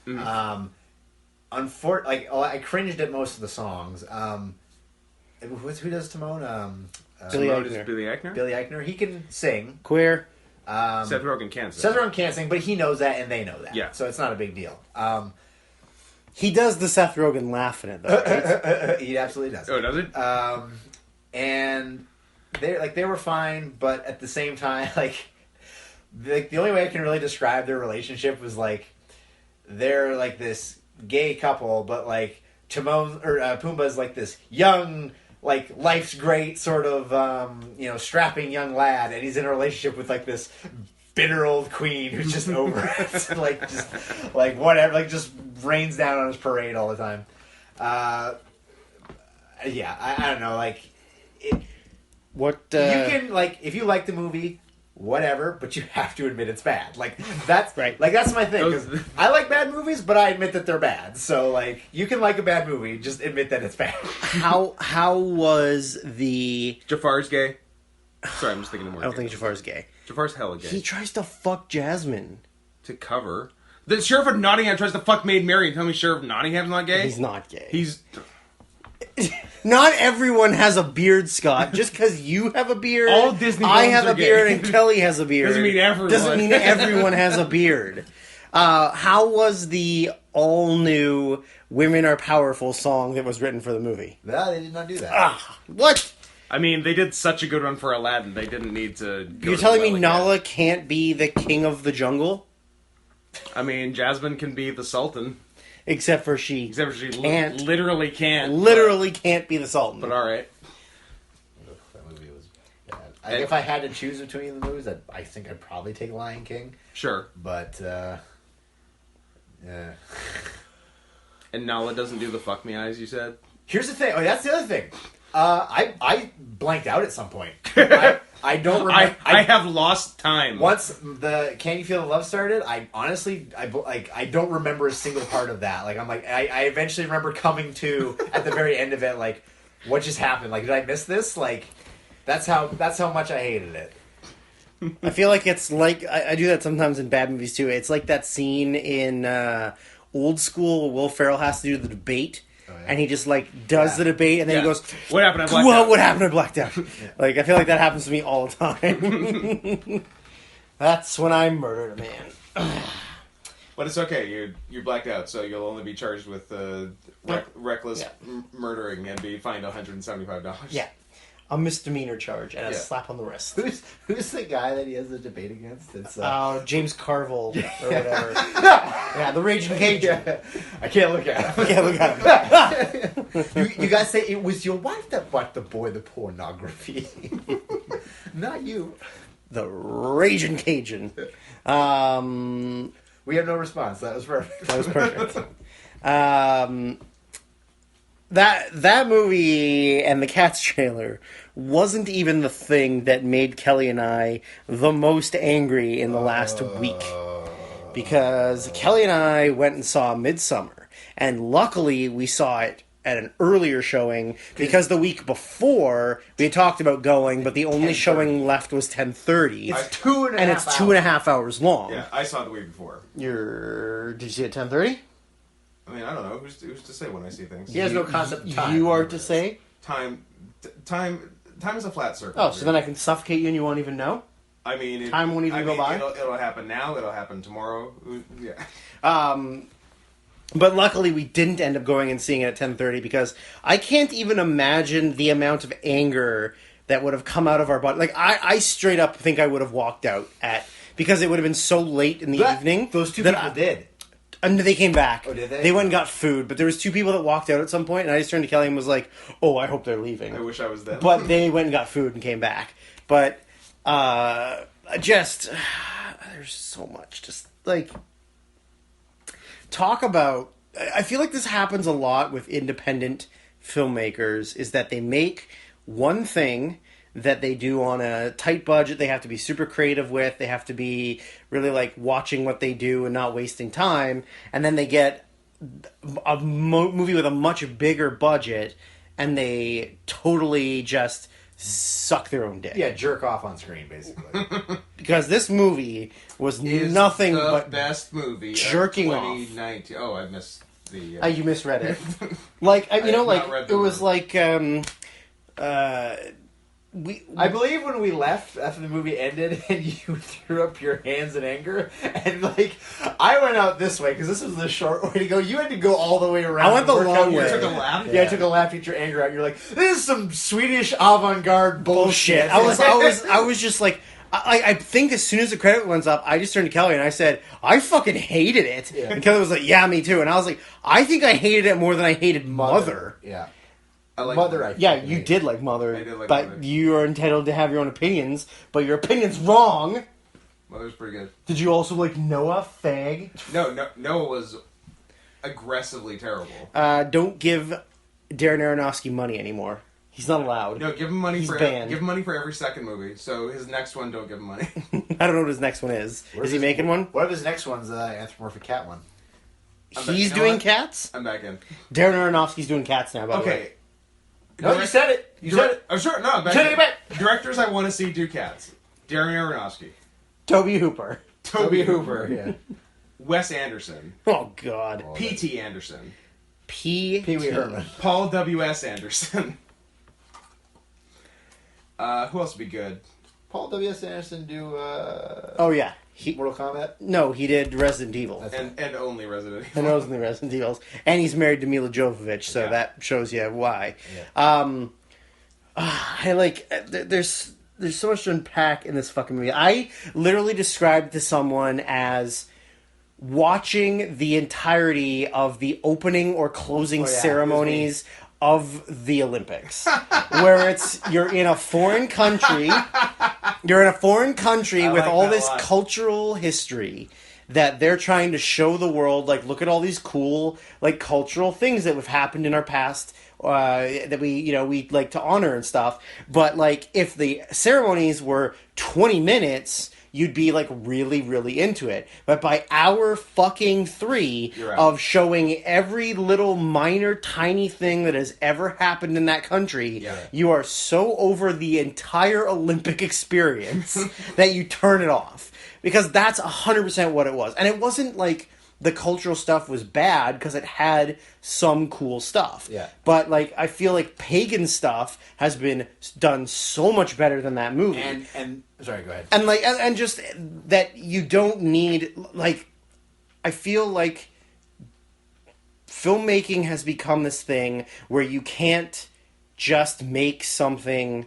[SPEAKER 1] Mm-hmm.
[SPEAKER 3] I cringed at most of the songs. Who does Timon?
[SPEAKER 2] Billy
[SPEAKER 1] Simone
[SPEAKER 2] Eichner.
[SPEAKER 1] is Billy Eichner?
[SPEAKER 3] Billy Eichner. He can sing.
[SPEAKER 2] Queer.
[SPEAKER 1] Seth Rogen can't.
[SPEAKER 3] Seth Rogen can't sing, but he knows that, and they know that.
[SPEAKER 1] Yeah.
[SPEAKER 3] So it's not a big deal.
[SPEAKER 2] He does the Seth Rogen laugh in it, though, right?
[SPEAKER 3] He absolutely does.
[SPEAKER 1] Oh, does it?
[SPEAKER 3] And they were fine, but at the same time, the only way I can really describe their relationship was they're like this gay couple, but Timon or Pumbaa's like this young, life's great sort of strapping young lad, and he's in a relationship with this bitter old queen who's just over it, whatever, just rains down on his parade all the time. Yeah, I don't know,
[SPEAKER 2] What
[SPEAKER 3] you can if you like the movie, whatever, but you have to admit it's bad. That's
[SPEAKER 2] right.
[SPEAKER 3] That's my thing. 'Cause I like bad movies, but I admit that they're bad. So you can like a bad movie, just admit that it's bad.
[SPEAKER 2] How was the...
[SPEAKER 1] Jafar's gay. Sorry, I'm just thinking of more.
[SPEAKER 2] I don't think Jafar's gay.
[SPEAKER 1] Jafar's hella gay.
[SPEAKER 2] He tries to fuck Jasmine.
[SPEAKER 1] To cover. The Sheriff of Nottingham tries to fuck Maid Mary and tell me Sheriff of Nottingham's not gay?
[SPEAKER 2] He's not gay.
[SPEAKER 1] He's...
[SPEAKER 2] Not everyone has a beard, Scott. Just because you have a beard,
[SPEAKER 1] all Disney
[SPEAKER 2] I
[SPEAKER 1] films
[SPEAKER 2] have
[SPEAKER 1] are
[SPEAKER 2] a beard,
[SPEAKER 1] gay.
[SPEAKER 2] and Kelly has a beard.
[SPEAKER 1] Doesn't mean everyone.
[SPEAKER 2] Doesn't mean everyone has a beard. How was the all-new "Women Are Powerful" song that was written for the movie?
[SPEAKER 3] No, they did not do that.
[SPEAKER 2] What?
[SPEAKER 1] I mean, they did such a good one for Aladdin. They didn't need to...
[SPEAKER 2] You're telling me Nala can't be the king of the jungle?
[SPEAKER 1] I mean, Jasmine can be the Sultan.
[SPEAKER 2] Except for she
[SPEAKER 1] Can't. Literally can't.
[SPEAKER 2] Literally can't be the Sultan.
[SPEAKER 1] But alright.
[SPEAKER 3] That movie was bad. If I had to choose between the movies, I think I'd probably take Lion King.
[SPEAKER 1] Sure.
[SPEAKER 3] But, yeah.
[SPEAKER 1] And Nala doesn't do the fuck me eyes, you said?
[SPEAKER 3] Here's the thing. Oh, that's the other thing. I blanked out at some point. I don't remember.
[SPEAKER 1] I have lost time.
[SPEAKER 3] Once the Can You Feel the Love started, I honestly, I don't remember a single part of that. I eventually remember coming to at the very end of it, what just happened? Did I miss this? That's how much I hated it.
[SPEAKER 2] I feel like it's I do that sometimes in bad movies too. It's like that scene in Old School where Will Ferrell has to do the debate. Oh, yeah. And he just does the debate, and then he goes,
[SPEAKER 1] "What happened? I blacked out."
[SPEAKER 2] What happened? I blacked out. I feel like that happens to me all the time. That's when I murdered a man.
[SPEAKER 1] But it's okay. You blacked out, so you'll only be charged with reckless murdering and be fined $175.
[SPEAKER 2] Yeah, a misdemeanor charge and a slap on the wrist.
[SPEAKER 3] Who's the guy that he has the debate against? It's
[SPEAKER 2] James Carville or whatever. Yeah, the Raging Cajun.
[SPEAKER 3] Yeah. I can't look at him.
[SPEAKER 2] Yeah, look at him.
[SPEAKER 3] You guys say it was your wife that bought the boy the pornography, not you.
[SPEAKER 2] The Raging Cajun.
[SPEAKER 3] We have no response. That was perfect.
[SPEAKER 2] That was perfect. That movie and the Cats trailer wasn't even the thing that made Kelly and I the most angry in the last week. Because Kelly and I went and saw Midsummer. And luckily we saw it at an earlier showing because the week before we had talked about going, but the only showing left was 10:30.
[SPEAKER 3] It's 2.5
[SPEAKER 2] and it's 2.5 hours long.
[SPEAKER 1] Yeah, I saw it the week before.
[SPEAKER 2] Did you see it at 10:30?
[SPEAKER 1] I mean, I don't know. Who's to say when I see things?
[SPEAKER 3] He has no concept of time.
[SPEAKER 2] You are to say?
[SPEAKER 1] Time is a flat circle.
[SPEAKER 2] Oh, so then I can suffocate you and you won't even know?
[SPEAKER 1] I mean...
[SPEAKER 2] Time won't even go by?
[SPEAKER 1] It'll happen now. It'll happen tomorrow. Yeah.
[SPEAKER 2] But luckily we didn't end up going and seeing it at 10:30 because I can't even imagine the amount of anger that would have come out of our body. I straight up think I would have walked out because it would have been so late in the evening.
[SPEAKER 3] Those two people did.
[SPEAKER 2] And they came back.
[SPEAKER 3] Oh, did they?
[SPEAKER 2] They went and got food, but there was two people that walked out at some point, and I just turned to Kelly and was like, "Oh, I hope they're leaving."
[SPEAKER 1] I wish I was them.
[SPEAKER 2] But they went and got food and came back. But there's so much. Talk about... I feel like this happens a lot with independent filmmakers, is that they make one thing that they do on a tight budget. They have to be super creative with. They have to be really watching what they do and not wasting time. And then they get a movie with a much bigger budget and they totally just suck their own dick.
[SPEAKER 3] Yeah, jerk off on screen, basically.
[SPEAKER 2] Because this movie was nothing
[SPEAKER 1] the
[SPEAKER 2] but
[SPEAKER 1] best movie
[SPEAKER 2] jerking
[SPEAKER 1] of
[SPEAKER 2] off.
[SPEAKER 1] 2019. Oh, I missed the...
[SPEAKER 2] you misread it.
[SPEAKER 1] I have not read the
[SPEAKER 2] it was
[SPEAKER 1] word.
[SPEAKER 3] I believe when we left after the movie ended and you threw up your hands in anger, and like I went out this way because this was the short way to go. You had to go all the way around.
[SPEAKER 2] I went the
[SPEAKER 3] and work
[SPEAKER 2] long
[SPEAKER 3] out your-
[SPEAKER 2] way.
[SPEAKER 1] You took a lap?
[SPEAKER 3] Yeah, I took a lap to get your anger out. You're like, this is some Swedish avant-garde bullshit.
[SPEAKER 2] I was just like, I think as soon as the credit went up, I just turned to Kelly and I said, I fucking hated it.
[SPEAKER 3] Yeah.
[SPEAKER 2] And Kelly was like, yeah, me too. And I was like, I think I hated it more than I hated Mother.
[SPEAKER 3] Yeah.
[SPEAKER 1] I like
[SPEAKER 3] Mother, I
[SPEAKER 2] Yeah,
[SPEAKER 3] fucking
[SPEAKER 2] you
[SPEAKER 3] hate.
[SPEAKER 2] did like Mother,
[SPEAKER 1] I did like
[SPEAKER 2] but
[SPEAKER 1] Mother.
[SPEAKER 2] you are entitled to have your own opinions, but your opinion's wrong.
[SPEAKER 1] Mother's pretty good.
[SPEAKER 2] Did you also like Noah, fag?
[SPEAKER 1] No, Noah was aggressively terrible.
[SPEAKER 2] Don't give Darren Aronofsky money anymore. He's not allowed.
[SPEAKER 1] No, give him money
[SPEAKER 2] He's
[SPEAKER 1] for
[SPEAKER 2] banned.
[SPEAKER 1] give him money for every second movie. So his next one, don't give him money.
[SPEAKER 2] I don't know what his next one is.
[SPEAKER 3] Where's
[SPEAKER 2] Is he
[SPEAKER 3] his-
[SPEAKER 2] making one?
[SPEAKER 3] What if his next one's the anthropomorphic cat one?
[SPEAKER 1] I'm back.
[SPEAKER 2] He's
[SPEAKER 1] You know
[SPEAKER 2] doing
[SPEAKER 1] what?
[SPEAKER 2] Cats?
[SPEAKER 1] I'm back in.
[SPEAKER 2] Darren Aronofsky's doing Cats now, by the way.
[SPEAKER 1] Okay.
[SPEAKER 3] No, you said it. You said it.
[SPEAKER 1] Oh, sure. No, I'm back.
[SPEAKER 3] Take
[SPEAKER 1] in.
[SPEAKER 3] it back.
[SPEAKER 1] Directors I want to see do Cats. Darren Aronofsky.
[SPEAKER 2] Toby Hooper.
[SPEAKER 1] Toby Hooper.
[SPEAKER 3] Yeah.
[SPEAKER 1] Wes Anderson.
[SPEAKER 2] Oh, God.
[SPEAKER 3] Oh.
[SPEAKER 1] P.T. Anderson.
[SPEAKER 2] P.
[SPEAKER 3] Pee Wee Herman.
[SPEAKER 1] Paul W.S. Anderson. Who else would be good?
[SPEAKER 3] Paul W.S. Anderson do
[SPEAKER 2] Oh, yeah.
[SPEAKER 3] Mortal Kombat?
[SPEAKER 2] No, he did Resident Evil.
[SPEAKER 3] That's-
[SPEAKER 1] And only Resident
[SPEAKER 2] I
[SPEAKER 1] Evil.
[SPEAKER 2] know it's in the Resident Evils. And he's married to Mila Jovovich, so
[SPEAKER 1] Yeah.
[SPEAKER 2] that shows you why.
[SPEAKER 3] Yeah.
[SPEAKER 2] I like, there's so much to unpack in this fucking movie. I literally described it to someone as watching the entirety of the opening or closing
[SPEAKER 3] Oh, yeah,
[SPEAKER 2] ceremonies of the Olympics, where you're in a foreign country, with
[SPEAKER 1] like
[SPEAKER 2] all
[SPEAKER 1] that
[SPEAKER 2] this
[SPEAKER 1] a lot.
[SPEAKER 2] cultural history that they're trying to show the world. Like, look at all these cool, like, cultural things that have happened in our past that we like to honor and stuff. But like, if the ceremonies were 20 minutes. You'd be like really, really into it. But by hour fucking 3
[SPEAKER 1] You're out.
[SPEAKER 2] of showing every little minor tiny thing that has ever happened in that country,
[SPEAKER 1] Yeah.
[SPEAKER 2] you are so over the entire Olympic experience that you turn it off. Because that's 100% what it was. And it wasn't like the cultural stuff was bad because it had some cool stuff.
[SPEAKER 3] Yeah.
[SPEAKER 2] But like, I feel like pagan stuff has been done so much better than that movie.
[SPEAKER 3] And sorry, go ahead.
[SPEAKER 2] And like, and just that you don't need, like, I feel like filmmaking has become this thing where you can't just make something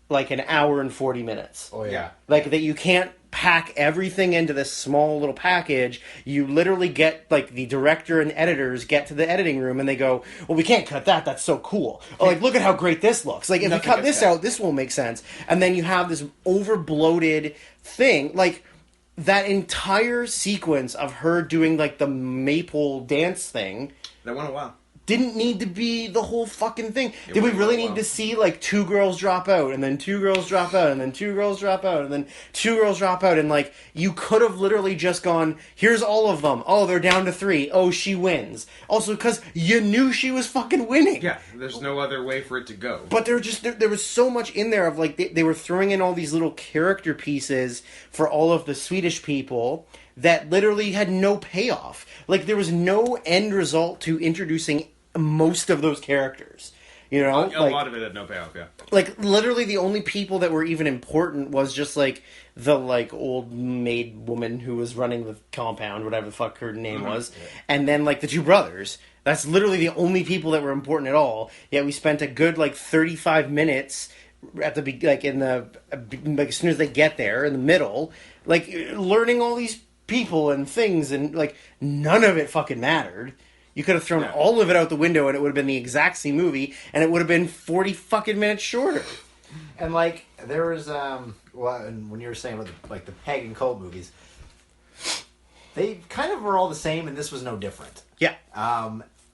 [SPEAKER 2] like an hour and 40 minutes.
[SPEAKER 3] Oh yeah.
[SPEAKER 2] Like, that you can't pack everything into this small little package. You literally get, like, the director and editors get to the editing room and they go, well, we can't cut that, that's so cool. Or like, look at how great this looks. Like, if
[SPEAKER 1] Nothing
[SPEAKER 2] we cut
[SPEAKER 1] gets
[SPEAKER 2] this
[SPEAKER 1] cut.
[SPEAKER 2] out, this won't make sense. And then you have this over bloated thing. Like, that entire sequence of her doing, like, the maple dance thing
[SPEAKER 1] That went a while.
[SPEAKER 2] didn't need to be the whole fucking thing.
[SPEAKER 1] It
[SPEAKER 2] Did we
[SPEAKER 1] went
[SPEAKER 2] really
[SPEAKER 1] well.
[SPEAKER 2] need to see, like, 2 girls drop out, and then 2 girls drop out, and then 2 girls drop out, and then 2 girls drop out, and, like, you could have literally just gone, here's all of them. Oh, they're down to 3. Oh, she wins. Also, because you knew she was fucking winning.
[SPEAKER 1] Yeah, there's no other way for it to go.
[SPEAKER 2] But there was so much in there of, like, they were throwing in all these little character pieces for all of the Swedish people that literally had no payoff. Like, there was no end result to introducing most of those characters. You know?
[SPEAKER 1] A lot of it had no payoff, yeah.
[SPEAKER 2] Like, literally the only people that were even important was just, like, the, like, old maid woman who was running the compound, whatever the fuck her name was, and then, like, the 2 brothers. That's literally the only people that were important at all. Yet we spent a good, like, 35 minutes at the like as soon as they get there in the middle, like, learning all these people and things, and, like, none of it fucking mattered. You could have thrown all of it out the window and it would have been the exact same movie, and it would have been 40 fucking minutes shorter.
[SPEAKER 3] And like there was and when you were saying about the pagan cult movies, they kind of were all the same, and this was no different.
[SPEAKER 2] Yeah.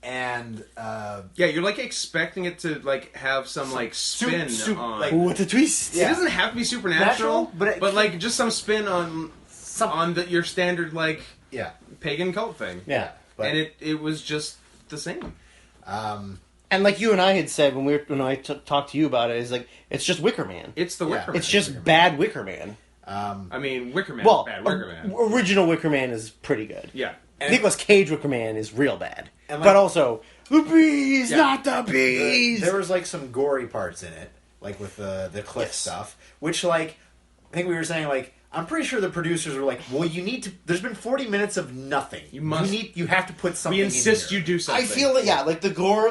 [SPEAKER 1] Yeah, you're like expecting it to like have some like spin on.
[SPEAKER 3] like-
[SPEAKER 2] What a twist!
[SPEAKER 1] It doesn't have to be supernatural,
[SPEAKER 3] Natural, but
[SPEAKER 1] like just some spin on your standard like
[SPEAKER 3] Yeah.
[SPEAKER 1] pagan cult thing.
[SPEAKER 2] Yeah.
[SPEAKER 3] But,
[SPEAKER 1] And it was just the same.
[SPEAKER 2] And like you and I had said when I talked to you about it, is like, it's just Wicker Man.
[SPEAKER 1] It's the Wicker Man.
[SPEAKER 2] It's just bad Wicker Man.
[SPEAKER 1] I mean, Wicker Man
[SPEAKER 2] Well,
[SPEAKER 1] is bad Wicker Man.
[SPEAKER 2] Original Wicker Man is pretty good.
[SPEAKER 1] Yeah.
[SPEAKER 2] Nicolas Cage Wicker Man is real bad.
[SPEAKER 3] And
[SPEAKER 2] but also, the bees,
[SPEAKER 1] Yeah.
[SPEAKER 2] not the bees!
[SPEAKER 3] there was like some gory parts in it, like with the cliff
[SPEAKER 2] Yes.
[SPEAKER 3] stuff, which like I think we were saying like. I'm pretty sure the producers were like, "Well, you need to." There's been 40 minutes of nothing. You have to put something.
[SPEAKER 1] We insist
[SPEAKER 3] in here.
[SPEAKER 1] you do something.
[SPEAKER 2] I feel that like the gore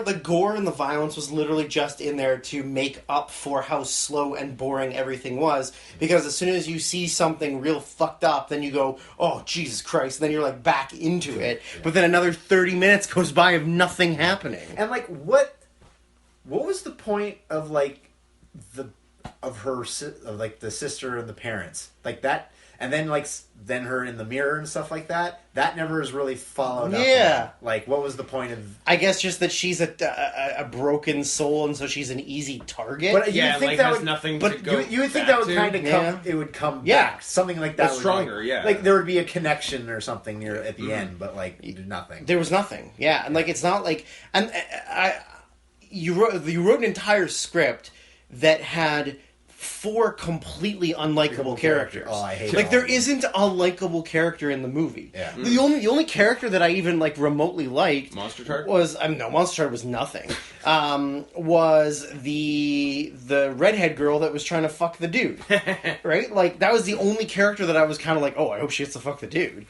[SPEAKER 2] and the violence was literally just in there to make up for how slow and boring everything was. Because as soon as you see something real fucked up, then you go, "Oh Jesus Christ!" And then you're like back into it. Yeah. But then another 30 minutes goes by of nothing happening.
[SPEAKER 3] And like, what was the point of like the sister and the parents like that, and then then her in the mirror and stuff like that? That never is really followed up.
[SPEAKER 2] Yeah,
[SPEAKER 3] like what was the point of?
[SPEAKER 2] I guess just that she's a broken soul, and so she's an easy target.
[SPEAKER 3] But you would think that would
[SPEAKER 1] nothing.
[SPEAKER 3] But
[SPEAKER 1] to go
[SPEAKER 3] you would think that would kind of come.
[SPEAKER 2] Yeah.
[SPEAKER 3] It would come back. Something like that.
[SPEAKER 1] It's stronger.
[SPEAKER 3] Like there would be a connection or something near at the end, but like nothing.
[SPEAKER 2] There was nothing. Yeah, and like it's not like you wrote an entire script that had 4 completely unlikable characters.
[SPEAKER 3] Oh, I hate
[SPEAKER 2] there isn't a likable character in the movie.
[SPEAKER 3] Yeah.
[SPEAKER 2] The only character that I even remotely liked
[SPEAKER 1] Monster Tart
[SPEAKER 2] was Monster Tart was nothing. Was the redhead girl that was trying to fuck the dude. Right? Like that was the only character that I was kind of like, "Oh, I hope she gets to fuck the dude."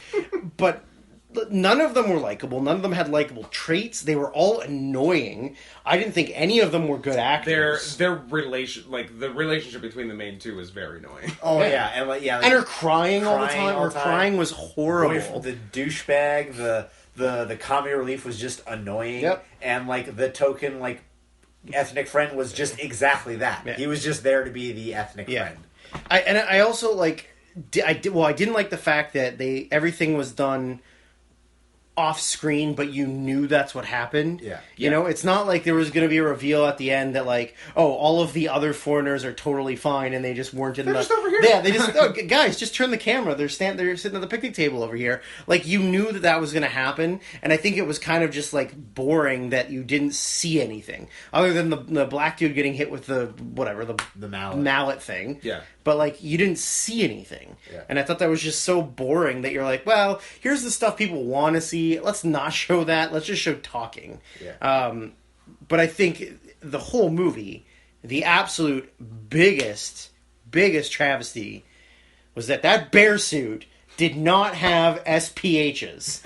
[SPEAKER 2] But none of them were likable. None of them had likable traits. They were all annoying. I didn't think any of them were good actors.
[SPEAKER 1] The relationship between the main two was very annoying.
[SPEAKER 3] Oh yeah, and
[SPEAKER 2] and her crying all the time. Her crying was horrible.
[SPEAKER 3] The douchebag, the comic relief was just annoying.
[SPEAKER 2] Yep.
[SPEAKER 3] And the token ethnic friend was just exactly that. Yeah. He was just there to be the ethnic friend.
[SPEAKER 2] I also I didn't like the fact that everything was done off screen, but you knew that's what happened.
[SPEAKER 3] Yeah.
[SPEAKER 2] You know, it's not like there was going to be a reveal at the end that all of the other foreigners are totally fine and they just weren't in
[SPEAKER 1] just over here.
[SPEAKER 2] Yeah, they just guys, just turn the camera. They're sitting at the picnic table over here. Like you knew that was going to happen, and I think it was kind of just boring that you didn't see anything other than the black dude getting hit with the mallet thing.
[SPEAKER 1] Yeah.
[SPEAKER 2] But you didn't see anything.
[SPEAKER 3] Yeah.
[SPEAKER 2] And I thought that was just so boring that you're like, well, here's the stuff people want to see. Let's not show that. Let's just show talking.
[SPEAKER 3] Yeah.
[SPEAKER 2] But I think the whole movie, the absolute biggest travesty was that bear suit did not have SPHs.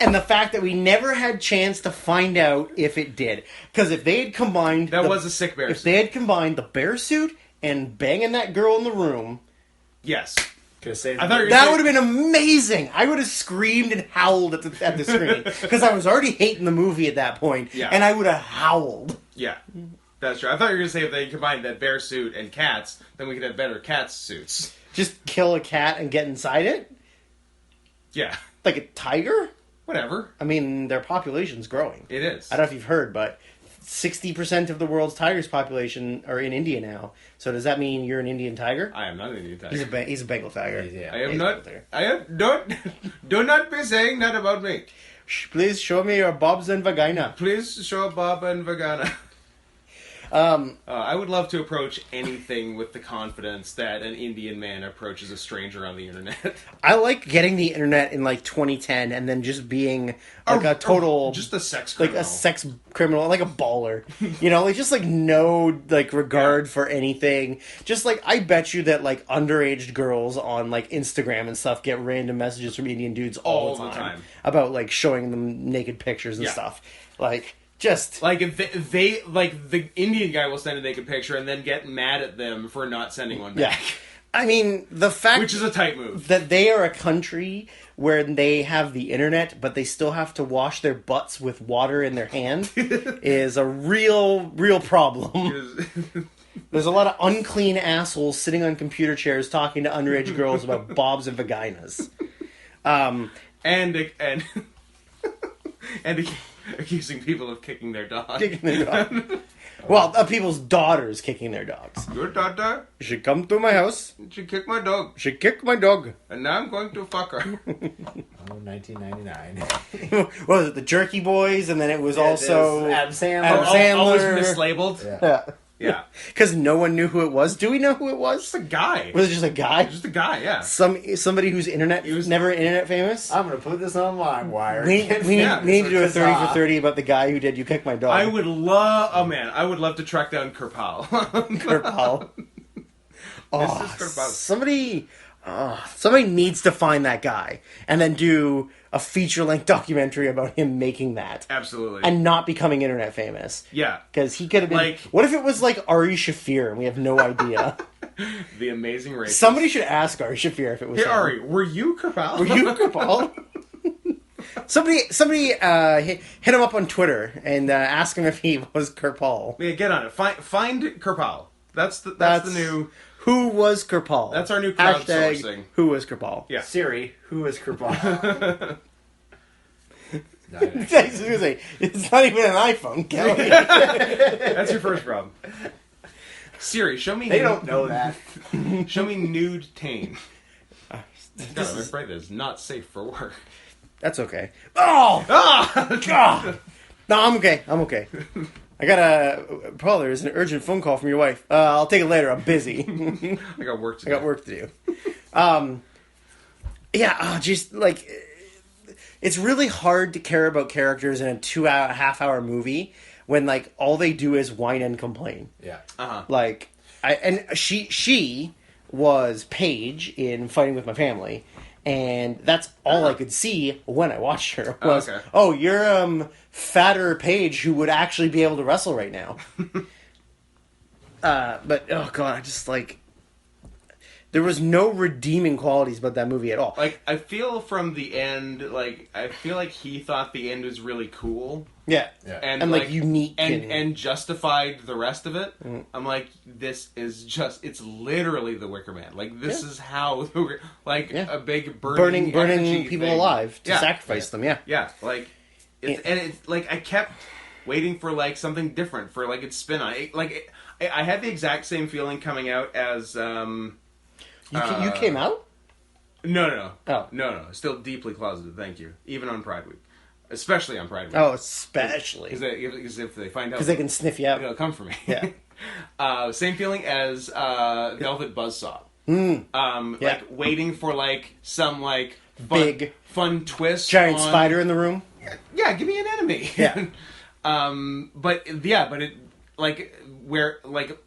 [SPEAKER 2] And the fact that we never had chance to find out if it did. Because if they had combined...
[SPEAKER 1] That was a sick bear suit.
[SPEAKER 2] If they had combined the bear suit and banging that girl in the room...
[SPEAKER 1] Yes.
[SPEAKER 2] That would have been amazing. I would have screamed and howled at the screen. Because I was already hating the movie at that point.
[SPEAKER 1] Yeah.
[SPEAKER 2] And I would have howled.
[SPEAKER 1] Yeah. That's true. I thought you were going to say if they combined that bear suit and cats, then we could have better cat suits.
[SPEAKER 2] Just kill a cat and get inside it?
[SPEAKER 1] Yeah.
[SPEAKER 2] Like a tiger?
[SPEAKER 1] Whatever.
[SPEAKER 2] I mean, their population's growing.
[SPEAKER 1] It is.
[SPEAKER 2] I don't know if you've heard, but 60% of the world's tigers population are in India now. So does that mean you're an Indian tiger?
[SPEAKER 1] I am not an Indian tiger.
[SPEAKER 2] He's a Bengal tiger.
[SPEAKER 3] Yeah.
[SPEAKER 1] I am not. I am don't. Do not be saying that about me.
[SPEAKER 2] Please show me your bobs and vagina.
[SPEAKER 1] Please show Bob and Vagana. I would love to approach anything with the confidence that an Indian man approaches a stranger on the internet.
[SPEAKER 2] I like getting the internet in 2010 and then just being a total...
[SPEAKER 1] Just a sex criminal.
[SPEAKER 2] Like a sex criminal, like a baller. Just no regard for anything. Just I bet you that underage girls on Instagram and stuff get random messages from Indian dudes all the time. About showing them naked pictures and stuff. Just
[SPEAKER 1] if they the Indian guy will send a naked picture and then get mad at them for not sending one back.
[SPEAKER 2] Yeah. I mean, the fact...
[SPEAKER 1] Which is a tight move.
[SPEAKER 2] That they are a country where they have the internet, but they still have to wash their butts with water in their hand is a real problem. There's a lot of unclean assholes sitting on computer chairs talking to underage girls about bobs and vaginas.
[SPEAKER 1] And accusing people of kicking their dog.
[SPEAKER 2] Kicking their dog. Well, people's daughters kicking their dogs.
[SPEAKER 1] Your daughter?
[SPEAKER 2] She come to my house.
[SPEAKER 1] She kicked my dog.
[SPEAKER 2] She kicked my dog.
[SPEAKER 1] And now I'm going to fuck her.
[SPEAKER 3] 1999.
[SPEAKER 2] What was it? The Jerky Boys, and then it was also
[SPEAKER 3] Adam Sandler.
[SPEAKER 2] Adam Sandler.
[SPEAKER 1] Always mislabeled.
[SPEAKER 2] Yeah.
[SPEAKER 1] Yeah.
[SPEAKER 2] Because no one knew who it was. Do we know who it was?
[SPEAKER 1] Just a guy.
[SPEAKER 2] Was it just a guy?
[SPEAKER 1] Just a guy, yeah.
[SPEAKER 2] Somebody who's never internet famous?
[SPEAKER 3] I'm going to put this on LimeWire.
[SPEAKER 2] We need to do a 30 for 30 about the guy who did You Kick My Dog.
[SPEAKER 1] I would love to track down Kerpal.
[SPEAKER 2] Kerpal.
[SPEAKER 1] This is Kerpal.
[SPEAKER 2] Somebody needs to find that guy and then do a feature-length documentary about him making that.
[SPEAKER 1] Absolutely.
[SPEAKER 2] And not becoming internet famous.
[SPEAKER 1] Yeah.
[SPEAKER 2] Because he could have been...
[SPEAKER 1] Like...
[SPEAKER 2] What if it was like Ari Shaffir and we have no idea?
[SPEAKER 1] The amazing race.
[SPEAKER 2] Somebody should ask Ari Shaffir if it was
[SPEAKER 1] Hey,
[SPEAKER 2] him.
[SPEAKER 1] Ari, were you Kerpal?
[SPEAKER 2] Were you Kerpal? Somebody hit him up on Twitter and ask him if he was Kerpal.
[SPEAKER 1] Yeah, get on it. Find Kerpal. That's the new...
[SPEAKER 2] Who was Kerpal?
[SPEAKER 1] That's our new crowdsourcing.
[SPEAKER 2] Hashtag who was Kerpal?
[SPEAKER 1] Yeah.
[SPEAKER 3] Siri, who is Kerpal?
[SPEAKER 2] It's not even an iPhone, Kelly.
[SPEAKER 1] That's your first problem. Siri, show me...
[SPEAKER 3] They don't know that.
[SPEAKER 1] Show me nude Tane. God, I'm afraid that is not safe for work.
[SPEAKER 2] That's okay. Oh!
[SPEAKER 1] Ah!
[SPEAKER 2] God! No, I'm okay. I got Paul, there's an urgent phone call from your wife. I'll take it later. I'm busy.
[SPEAKER 1] I got work to do.
[SPEAKER 2] Just like it's really hard to care about characters in a 2.5-hour movie when like all they do is whine and complain.
[SPEAKER 3] Yeah.
[SPEAKER 1] Uh-huh.
[SPEAKER 2] Like she was Paige in Fighting with My Family. And that's all I could see when I watched her was, you're fatter Paige who would actually be able to wrestle right now. But oh god, I just like there was no redeeming qualities about that movie at all.
[SPEAKER 1] Like I feel from the end, I feel like he thought the end was really cool.
[SPEAKER 2] Yeah. And like unique
[SPEAKER 1] and justified the rest of it. I'm like, this is it's literally the Wicker Man. Like this is how a big burning
[SPEAKER 2] people
[SPEAKER 1] thing.
[SPEAKER 2] alive to sacrifice them.
[SPEAKER 1] Yeah, like it's like I kept waiting for like something different for like its spin on it. Like I had the exact same feeling coming out as
[SPEAKER 2] you came out?
[SPEAKER 1] No.
[SPEAKER 2] Oh.
[SPEAKER 1] No. Still deeply closeted, thank you. Even on Pride Week. Especially on Pride Week.
[SPEAKER 2] Oh, especially.
[SPEAKER 1] Because if they find out...
[SPEAKER 2] Because they can sniff you out.
[SPEAKER 1] They'll come for me.
[SPEAKER 2] Yeah.
[SPEAKER 1] Same feeling as Velvet Buzzsaw. Like, waiting for, like, some, like... fun twist.
[SPEAKER 2] Giant spider in the room?
[SPEAKER 1] Yeah, give me an enemy.
[SPEAKER 2] Yeah.
[SPEAKER 1] But it... Like, where... Like,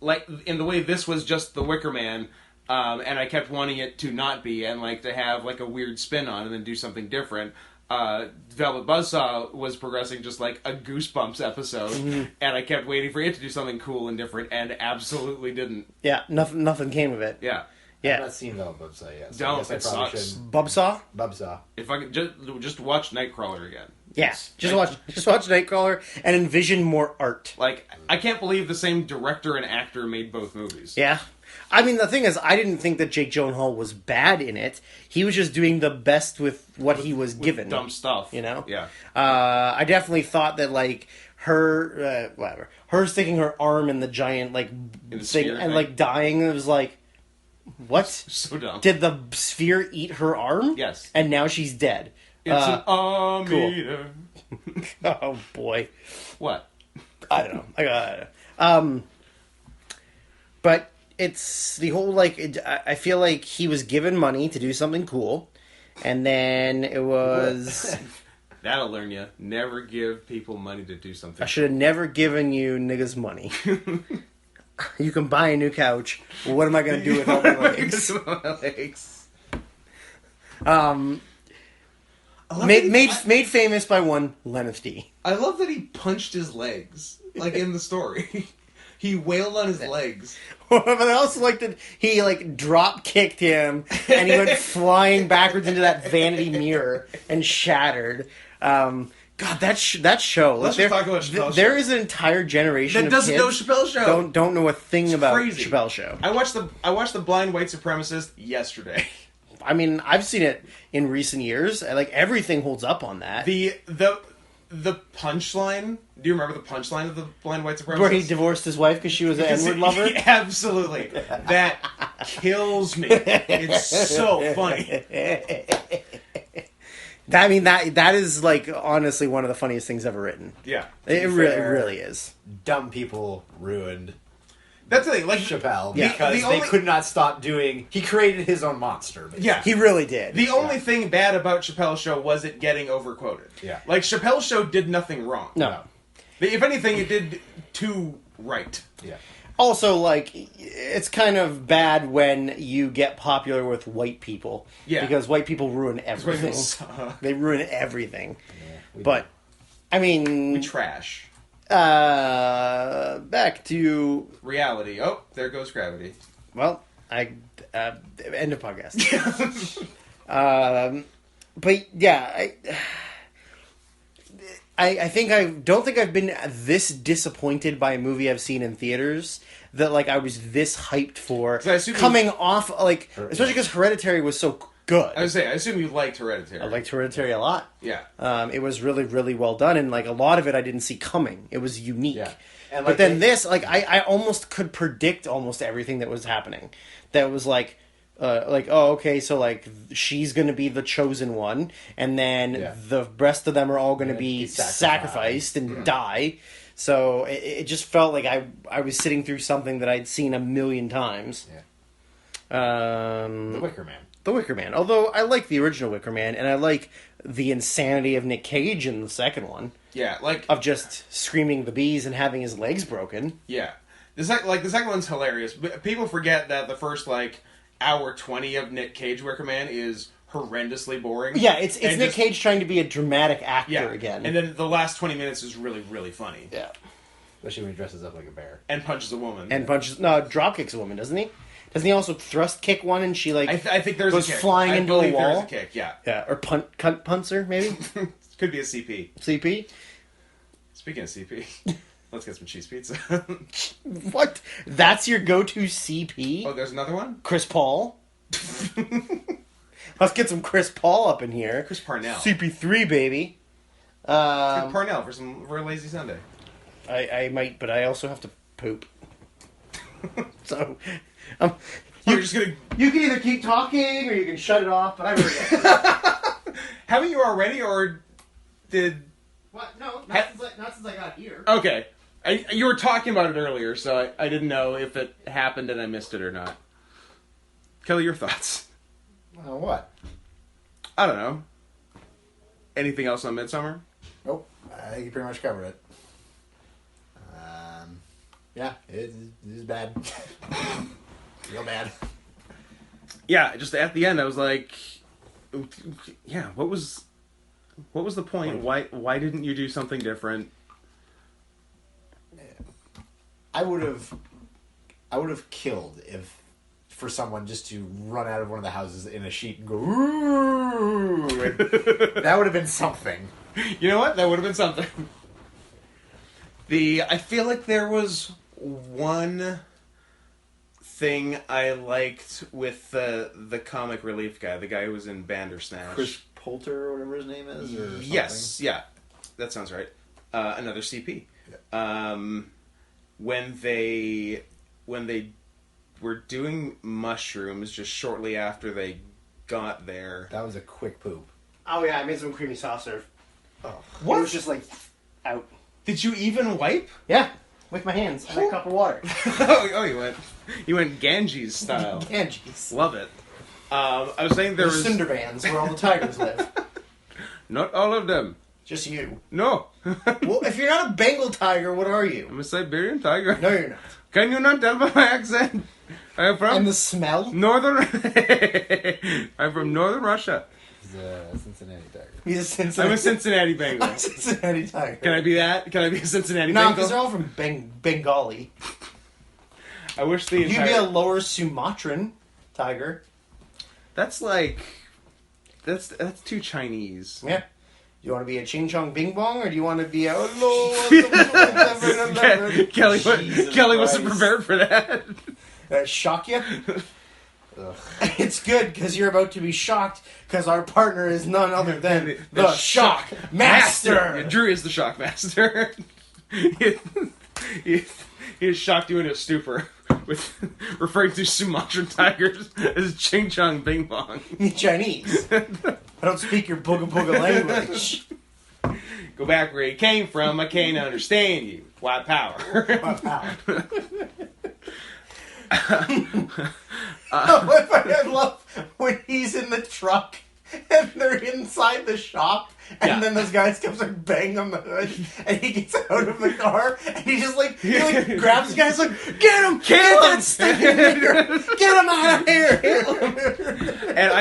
[SPEAKER 1] in the way this was just the Wicker Man... and I kept wanting it to not be, and like to have like a weird spin on, and then do something different. Velvet Buzzsaw was progressing just like a Goosebumps episode, and I kept waiting for it to do something cool and different, and absolutely didn't.
[SPEAKER 2] Yeah, nothing came of it.
[SPEAKER 1] Yeah.
[SPEAKER 3] I've not seen Velvet Buzzsaw yet. So
[SPEAKER 1] Don't.
[SPEAKER 3] I
[SPEAKER 1] It
[SPEAKER 3] probably
[SPEAKER 1] sucks.
[SPEAKER 3] shouldn't.
[SPEAKER 2] Bubsaw?
[SPEAKER 1] If I could just watch Nightcrawler again.
[SPEAKER 2] Yes. Just watch Nightcrawler and envision more art.
[SPEAKER 1] Like, I can't believe the same director and actor made both movies.
[SPEAKER 2] Yeah. I mean, the thing is, I didn't think that Jake Gyllenhaal was bad in it. He was just doing the best with what he was given.
[SPEAKER 1] Dumb stuff.
[SPEAKER 2] You know?
[SPEAKER 1] Yeah.
[SPEAKER 2] I definitely thought that, like, her sticking her arm in the giant, like, thing and, like, dying, it was like, what?
[SPEAKER 1] So dumb.
[SPEAKER 2] Did the sphere eat her arm?
[SPEAKER 1] Yes.
[SPEAKER 2] And now she's dead.
[SPEAKER 1] It's an arm-eater.
[SPEAKER 2] Oh, boy.
[SPEAKER 1] What?
[SPEAKER 2] I don't know. But it's the whole, like, I feel like he was given money to do something cool, and then it was...
[SPEAKER 1] That'll learn you. Never give people money to do something.
[SPEAKER 2] I should have never given you niggas money. You can buy a new couch. Well, what am I going to do with all my legs? Made famous by one Lenneth D.
[SPEAKER 1] I love that he punched his legs, like in the story. He wailed on his legs.
[SPEAKER 2] But I also like that he like drop kicked him and he went flying backwards into that vanity mirror and shattered. God, that show.
[SPEAKER 1] Let's just talk about Chappelle Show.
[SPEAKER 2] There is an entire generation
[SPEAKER 1] that
[SPEAKER 2] of
[SPEAKER 1] doesn't know
[SPEAKER 2] kids
[SPEAKER 1] Chappelle Show.
[SPEAKER 2] Don't know a thing about
[SPEAKER 1] crazy.
[SPEAKER 2] Chappelle Show.
[SPEAKER 1] I watched the Blind White Supremacist yesterday.
[SPEAKER 2] I mean, I've seen it in recent years. Like everything holds up on that.
[SPEAKER 1] The punchline. Do you remember the punchline of the Blind White Supremacist?
[SPEAKER 2] Where he divorced his wife because she was an N-word lover?
[SPEAKER 1] Absolutely. That kills me. It's so funny.
[SPEAKER 2] I mean, that is, like, honestly one of the funniest things ever written.
[SPEAKER 1] Yeah.
[SPEAKER 2] It really is.
[SPEAKER 3] Dumb people ruined
[SPEAKER 1] That's the thing. Like
[SPEAKER 3] Chappelle
[SPEAKER 2] Yeah.
[SPEAKER 3] because
[SPEAKER 1] The
[SPEAKER 3] they
[SPEAKER 1] only-
[SPEAKER 3] could not stop doing. He created his own monster. Basically.
[SPEAKER 1] Yeah.
[SPEAKER 2] He really did.
[SPEAKER 1] The only thing bad about Chappelle's show was it getting overquoted.
[SPEAKER 3] Yeah.
[SPEAKER 1] Like, Chappelle's show did nothing wrong.
[SPEAKER 2] No.
[SPEAKER 1] If anything, it did too right.
[SPEAKER 3] Yeah.
[SPEAKER 2] Also, like, it's kind of bad when you get popular with white people.
[SPEAKER 1] Yeah.
[SPEAKER 2] Because white people ruin
[SPEAKER 1] White
[SPEAKER 2] everything.
[SPEAKER 1] people suck.
[SPEAKER 2] They ruin everything.
[SPEAKER 3] We
[SPEAKER 2] But, I mean,
[SPEAKER 1] Trash.
[SPEAKER 2] back to,
[SPEAKER 1] Reality. Oh, there goes gravity.
[SPEAKER 2] well, end of podcast. But, yeah, I think don't think I've been this disappointed by a movie I've seen in theaters that like I was this hyped for
[SPEAKER 1] 'Cause I assume
[SPEAKER 2] coming off like especially because Hereditary was so good.
[SPEAKER 1] I assume you liked Hereditary.
[SPEAKER 2] I liked Hereditary a lot.
[SPEAKER 1] Yeah.
[SPEAKER 2] It was really really well done and like a lot of it I didn't see coming. It was unique.
[SPEAKER 3] Yeah. And,
[SPEAKER 2] but
[SPEAKER 3] like,
[SPEAKER 2] then this like I almost could predict almost everything that was happening. That was like oh okay so like she's gonna be the chosen one and then the rest of them are all gonna be sacrificed and die, so it just felt like I was sitting through something that I'd seen a million times.
[SPEAKER 3] The Wicker Man.
[SPEAKER 2] The Wicker Man, although I like the original Wicker Man and I like the insanity of Nick Cage in the second one
[SPEAKER 1] Yeah, like...
[SPEAKER 2] of just screaming the bees and having his legs broken.
[SPEAKER 1] Yeah. The second one's hilarious. But people forget that the first, like, hour 20 of Nick Cage Wicker Man is horrendously boring.
[SPEAKER 2] Yeah, it's
[SPEAKER 1] And
[SPEAKER 2] Nick
[SPEAKER 1] just-
[SPEAKER 2] Cage trying to be a dramatic actor again.
[SPEAKER 1] And then the last 20 minutes is really, really funny.
[SPEAKER 2] Yeah.
[SPEAKER 3] Especially when he dresses up like a bear.
[SPEAKER 1] And punches a woman.
[SPEAKER 2] And punches drop kicks a woman, doesn't he? Doesn't he also thrust kick one and she like
[SPEAKER 1] I think there's
[SPEAKER 2] goes
[SPEAKER 1] a kick.
[SPEAKER 2] flying
[SPEAKER 1] I
[SPEAKER 2] into a
[SPEAKER 1] believe
[SPEAKER 2] wall?
[SPEAKER 1] There's a kick, yeah.
[SPEAKER 2] Yeah, or punts her maybe?
[SPEAKER 1] Could be a CP.
[SPEAKER 2] CP?
[SPEAKER 1] Speaking of CP, let's get some cheese pizza.
[SPEAKER 2] What? That's your go-to CP?
[SPEAKER 1] Oh, there's another one?
[SPEAKER 2] Chris Paul? Let's get some Chris Paul up in here.
[SPEAKER 1] Chris Parnell.
[SPEAKER 2] CP3 baby.
[SPEAKER 1] Chris Parnell for a lazy Sunday.
[SPEAKER 2] I might, but I also have to poop. So
[SPEAKER 1] You're just gonna...
[SPEAKER 2] you can either keep talking or you can shut it off, but I really
[SPEAKER 1] Haven't you already, or did...
[SPEAKER 2] What? No, not since I got here.
[SPEAKER 1] Okay. You were talking about it earlier, so I didn't know if it happened and I missed it or not. Kelly, your thoughts?
[SPEAKER 3] What?
[SPEAKER 1] I don't know. Anything else on Midsummer?
[SPEAKER 3] Nope. I think you pretty much covered it. Yeah, it is bad. Real bad.
[SPEAKER 1] Yeah, just at the end, I was like, yeah, what was the point? Why didn't you do something different?
[SPEAKER 3] I would have killed if for someone just to run out of one of the houses in a sheet and go ooh. And that would have been something.
[SPEAKER 1] You know what? That would have been something. I feel like there was one thing I liked with the comic relief guy, the guy who was in Bandersnatch.
[SPEAKER 3] Chris Poulter or whatever his name is, or something.
[SPEAKER 1] Yes, yeah, that sounds right. Another CP.
[SPEAKER 3] Yeah.
[SPEAKER 1] When they were doing mushrooms just shortly after they got there.
[SPEAKER 3] That was a quick poop.
[SPEAKER 2] Oh yeah, I made some creamy soft serve.
[SPEAKER 1] What?
[SPEAKER 2] It was just like out.
[SPEAKER 1] Did you even wipe?
[SPEAKER 2] Yeah, with my hands and a cup of water.
[SPEAKER 1] you went Ganges style.
[SPEAKER 2] Ganges.
[SPEAKER 1] Love it. I was saying there
[SPEAKER 2] The
[SPEAKER 1] was
[SPEAKER 2] cinder bands where all the tigers live.
[SPEAKER 1] not all of them.
[SPEAKER 2] Just you.
[SPEAKER 1] No.
[SPEAKER 2] Well, if you're not a Bengal tiger, what are you?
[SPEAKER 1] I'm a Siberian tiger.
[SPEAKER 2] No, you're not.
[SPEAKER 1] Can you not tell by my accent? I'm from
[SPEAKER 2] And the smell?
[SPEAKER 1] northern. I'm from northern Russia.
[SPEAKER 3] He's a Cincinnati Tiger.
[SPEAKER 2] He's a Cincinnati.
[SPEAKER 1] I'm a Cincinnati Bengal.
[SPEAKER 2] I'm a Cincinnati tiger.
[SPEAKER 1] Can I be that? Can I be a Cincinnati
[SPEAKER 2] No,
[SPEAKER 1] Bengal?
[SPEAKER 2] because they're all from Bengali.
[SPEAKER 1] I wish the
[SPEAKER 2] You could
[SPEAKER 1] entire...
[SPEAKER 2] be a lower Sumatran tiger.
[SPEAKER 1] That's like... That's too Chinese.
[SPEAKER 2] Yeah. You want to be a Ching Chong Bing Bong, or do you want to be a
[SPEAKER 1] Kelly,
[SPEAKER 3] Jesus
[SPEAKER 1] Kelly wasn't
[SPEAKER 3] Christ.
[SPEAKER 1] prepared for that.
[SPEAKER 2] That shock you?
[SPEAKER 3] Ugh.
[SPEAKER 2] It's good because you're about to be shocked because our partner is none other than the Shock Master.
[SPEAKER 1] Drew is the Shock Master. he has shocked you into a stupor with referring to Sumatran tigers as Ching Chong Bing Bong.
[SPEAKER 2] You're Chinese. I don't speak your booga booga language.
[SPEAKER 1] Go back where you came from. I can't understand you. White power.
[SPEAKER 2] I love when he's in the truck and they're inside the shop, and then those guys come like bang on the hood, and he gets out of the car, and he just like grabs the guys like, get him, get that stinking nigger, get him out of here.
[SPEAKER 1] And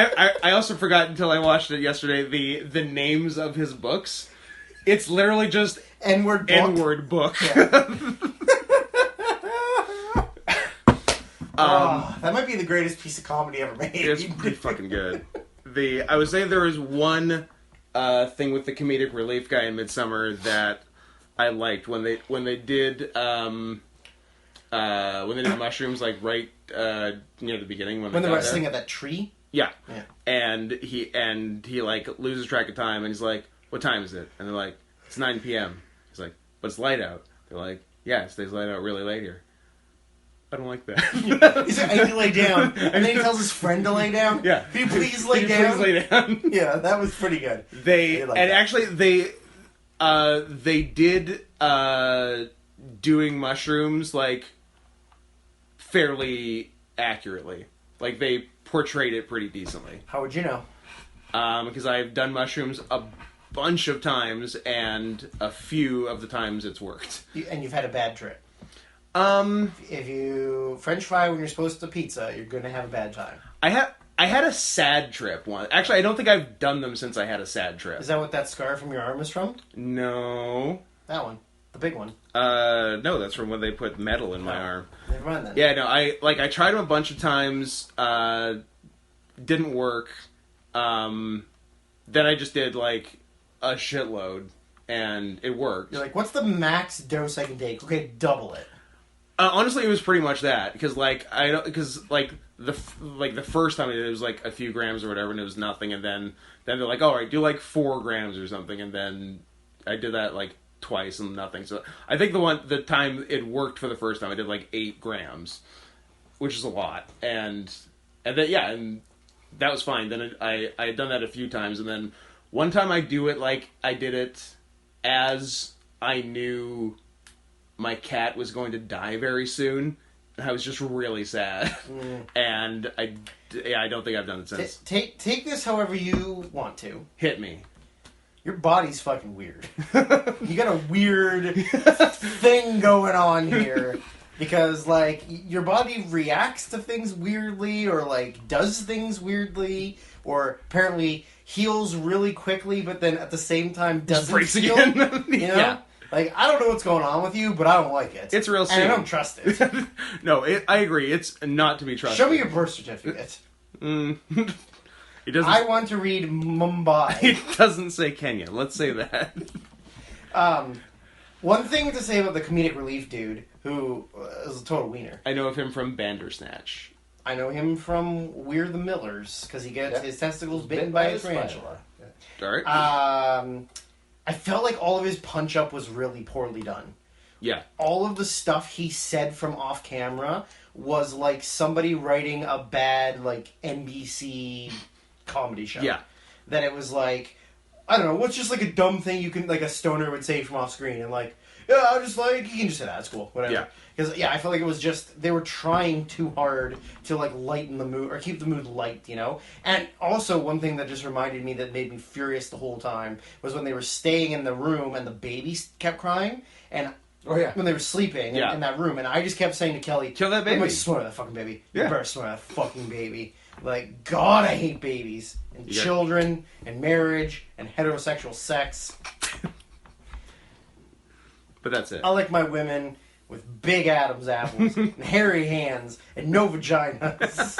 [SPEAKER 1] I also forgot until I watched it yesterday the names of his books. It's literally just N-word book. Yeah.
[SPEAKER 2] That might be the greatest piece of comedy ever made.
[SPEAKER 1] It's pretty fucking good. I would say there was one thing with the comedic relief guy in Midsummer that I liked when they did mushrooms, like right near the beginning when
[SPEAKER 2] they were sitting at that tree.
[SPEAKER 1] Yeah. And he like loses track of time, and he's like, "What time is it?" And they're like, "It's 9 p.m." He's like, "But it's light out." They're like, "Yeah, it stays light out really late here." I don't like that.
[SPEAKER 2] He's like, "I need to lay down," and then he tells his friend to lay down.
[SPEAKER 1] Yeah,
[SPEAKER 2] can you please lay down?
[SPEAKER 1] Please lay down.
[SPEAKER 2] Yeah, that was pretty good.
[SPEAKER 1] Actually they did doing mushrooms like fairly accurately. Like they portrayed it pretty decently.
[SPEAKER 2] How would you know?
[SPEAKER 1] Because I've done mushrooms a bunch of times, and a few of the times it's worked.
[SPEAKER 2] And you've had a bad trip. If you French fry when you're supposed to pizza, you're gonna have a bad time.
[SPEAKER 1] I had a sad trip once. Actually, I don't think I've done them since I had a sad trip.
[SPEAKER 2] Is that what that scar from your arm is from?
[SPEAKER 1] No.
[SPEAKER 2] That one. The big one.
[SPEAKER 1] No, that's from when they put metal in my arm.
[SPEAKER 2] Never mind then.
[SPEAKER 1] Yeah, no, I tried them a bunch of times, didn't work. Then I just did like a shitload, and it worked.
[SPEAKER 2] You're like, what's the max dose I can take? Okay, double it.
[SPEAKER 1] Honestly, it was pretty much that, because the first time I did it was like a few grams or whatever, and it was nothing, and then they're like, all right, do like 4 grams or something, and then I did that like twice and nothing. So I think the time it worked for the first time, I did like 8 grams, which is a lot, and then that was fine. Then I had done that a few times, and then one time I did it as I knew my cat was going to die very soon. I was just really sad. And I don't think I've done it since.
[SPEAKER 2] Take this however you want to.
[SPEAKER 1] Hit me.
[SPEAKER 2] Your body's fucking weird. You got a weird thing going on here. Because, like, your body reacts to things weirdly, or, like, does things weirdly, or apparently heals really quickly, but then at the same time doesn't heal.
[SPEAKER 1] Again.
[SPEAKER 2] You know?
[SPEAKER 1] Yeah.
[SPEAKER 2] Like, I don't know what's going on with you, but I don't like it.
[SPEAKER 1] It's real
[SPEAKER 2] And I don't trust it.
[SPEAKER 1] No, I agree. It's not to be trusted.
[SPEAKER 2] Show me your birth certificate.
[SPEAKER 1] It doesn't.
[SPEAKER 2] I want to read Mumbai.
[SPEAKER 1] It doesn't say Kenya. Let's say that.
[SPEAKER 2] One thing to say about the comedic relief dude, who is a total wiener.
[SPEAKER 1] I know of him from Bandersnatch.
[SPEAKER 2] I know him from We're the Millers, because he gets his testicles bitten by a tarantula.
[SPEAKER 1] All right.
[SPEAKER 2] I felt like all of his punch-up was really poorly done.
[SPEAKER 1] Yeah.
[SPEAKER 2] All of the stuff he said from off-camera was like somebody writing a bad, like, NBC comedy show.
[SPEAKER 1] Yeah.
[SPEAKER 2] That it was like, I don't know, what's just like a dumb thing you can, like, a stoner would say from off-screen, and like, yeah, I just like, you can just say that, it's cool, whatever.
[SPEAKER 1] Yeah.
[SPEAKER 2] Because, I felt like it was just, they were trying too hard to, like, lighten the mood, or keep the mood light, you know? And also, one thing that just reminded me that made me furious the whole time was when they were staying in the room and the baby kept crying, and when they were sleeping in that room, and I just kept saying to Kelly,
[SPEAKER 1] kill that baby.
[SPEAKER 2] I'm like, snort that fucking baby.
[SPEAKER 1] Yeah.
[SPEAKER 2] You better snort that fucking baby. Like, God, I hate babies, and children, and marriage, and heterosexual sex.
[SPEAKER 1] But that's it.
[SPEAKER 2] I like my women with big Adam's apples, and hairy hands, and no vaginas.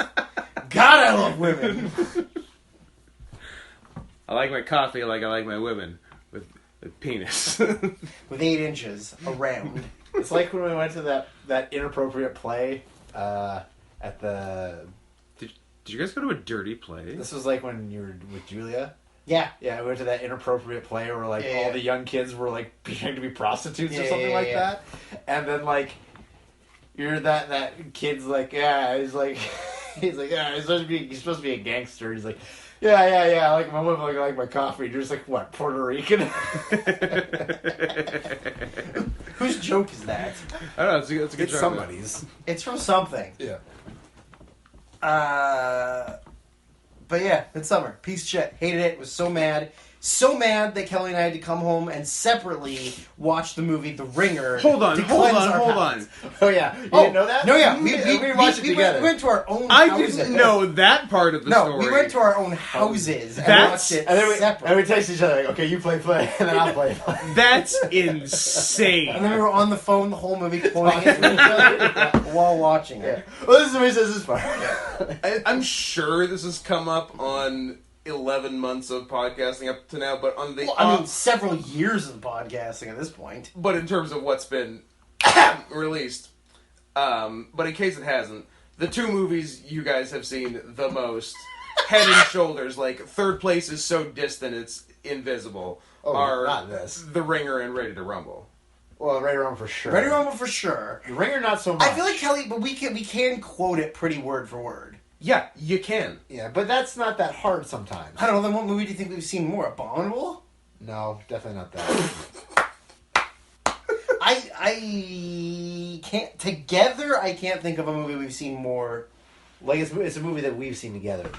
[SPEAKER 2] God, I love women.
[SPEAKER 1] I like my coffee like I like my women with penis.
[SPEAKER 2] With 8 inches around.
[SPEAKER 3] It's like when we went to that inappropriate play at the...
[SPEAKER 1] Did you guys go to a dirty play?
[SPEAKER 3] This was like when you were with Julia.
[SPEAKER 2] Yeah.
[SPEAKER 3] Yeah, we went to that inappropriate play where, like, all the young kids were, like, pretending to be prostitutes or something like that. And then, like, you're that kid's like, he's like, yeah, he's supposed to be a gangster. He's like, Yeah. Like my woman, like my coffee. You're just like what, Puerto Rican?
[SPEAKER 2] Whose joke is that?
[SPEAKER 1] I don't know. It's a good
[SPEAKER 3] It's
[SPEAKER 1] joke.
[SPEAKER 3] somebody's.
[SPEAKER 2] It's from something.
[SPEAKER 3] Yeah.
[SPEAKER 2] But yeah, Midsummer. Piece of shit. Hated it. Was so mad. So mad that Kelly and I had to come home and separately watch the movie The Ringer.
[SPEAKER 1] Hold on.
[SPEAKER 2] to cleanse our
[SPEAKER 1] Hold
[SPEAKER 2] palates.
[SPEAKER 1] on.
[SPEAKER 3] Oh yeah. You didn't know that?
[SPEAKER 2] No, yeah.
[SPEAKER 3] We watched it together.
[SPEAKER 2] We went to our own
[SPEAKER 1] I
[SPEAKER 2] houses.
[SPEAKER 1] didn't know that part of the
[SPEAKER 2] No,
[SPEAKER 1] story.
[SPEAKER 2] we went to our own houses and
[SPEAKER 1] That's-
[SPEAKER 2] watched it
[SPEAKER 3] And then we
[SPEAKER 2] separate.
[SPEAKER 3] text each other like, okay, you play, and then I'll play.
[SPEAKER 1] That's
[SPEAKER 2] And
[SPEAKER 1] insane.
[SPEAKER 2] then we were on the phone the whole movie pointing at each other while watching it.
[SPEAKER 3] Well, this is the way it says this part.
[SPEAKER 1] I'm sure this has come up on 11 months of podcasting up to now, but on the
[SPEAKER 2] Well, I mean, several years of podcasting at this point.
[SPEAKER 1] but in terms of what's been released, but in case it hasn't, the two movies you guys have seen the most, head and shoulders, like third place is so distant it's invisible,
[SPEAKER 3] Oh,
[SPEAKER 1] are
[SPEAKER 3] not this.
[SPEAKER 1] The Ringer and Ready to Rumble.
[SPEAKER 3] Well, Ready to Rumble for sure.
[SPEAKER 2] Ready to Rumble for sure.
[SPEAKER 3] The Ringer, not so much.
[SPEAKER 2] I feel like Kelly, but we can quote it pretty word for word.
[SPEAKER 1] Yeah, you can.
[SPEAKER 3] Yeah, but that's not that hard sometimes.
[SPEAKER 2] I don't know. Then what movie do you think we've seen more? Abominable?
[SPEAKER 3] No, definitely not that.
[SPEAKER 2] I can't. Together, I can't think of a movie we've seen more,
[SPEAKER 3] Like it's a movie that we've seen together.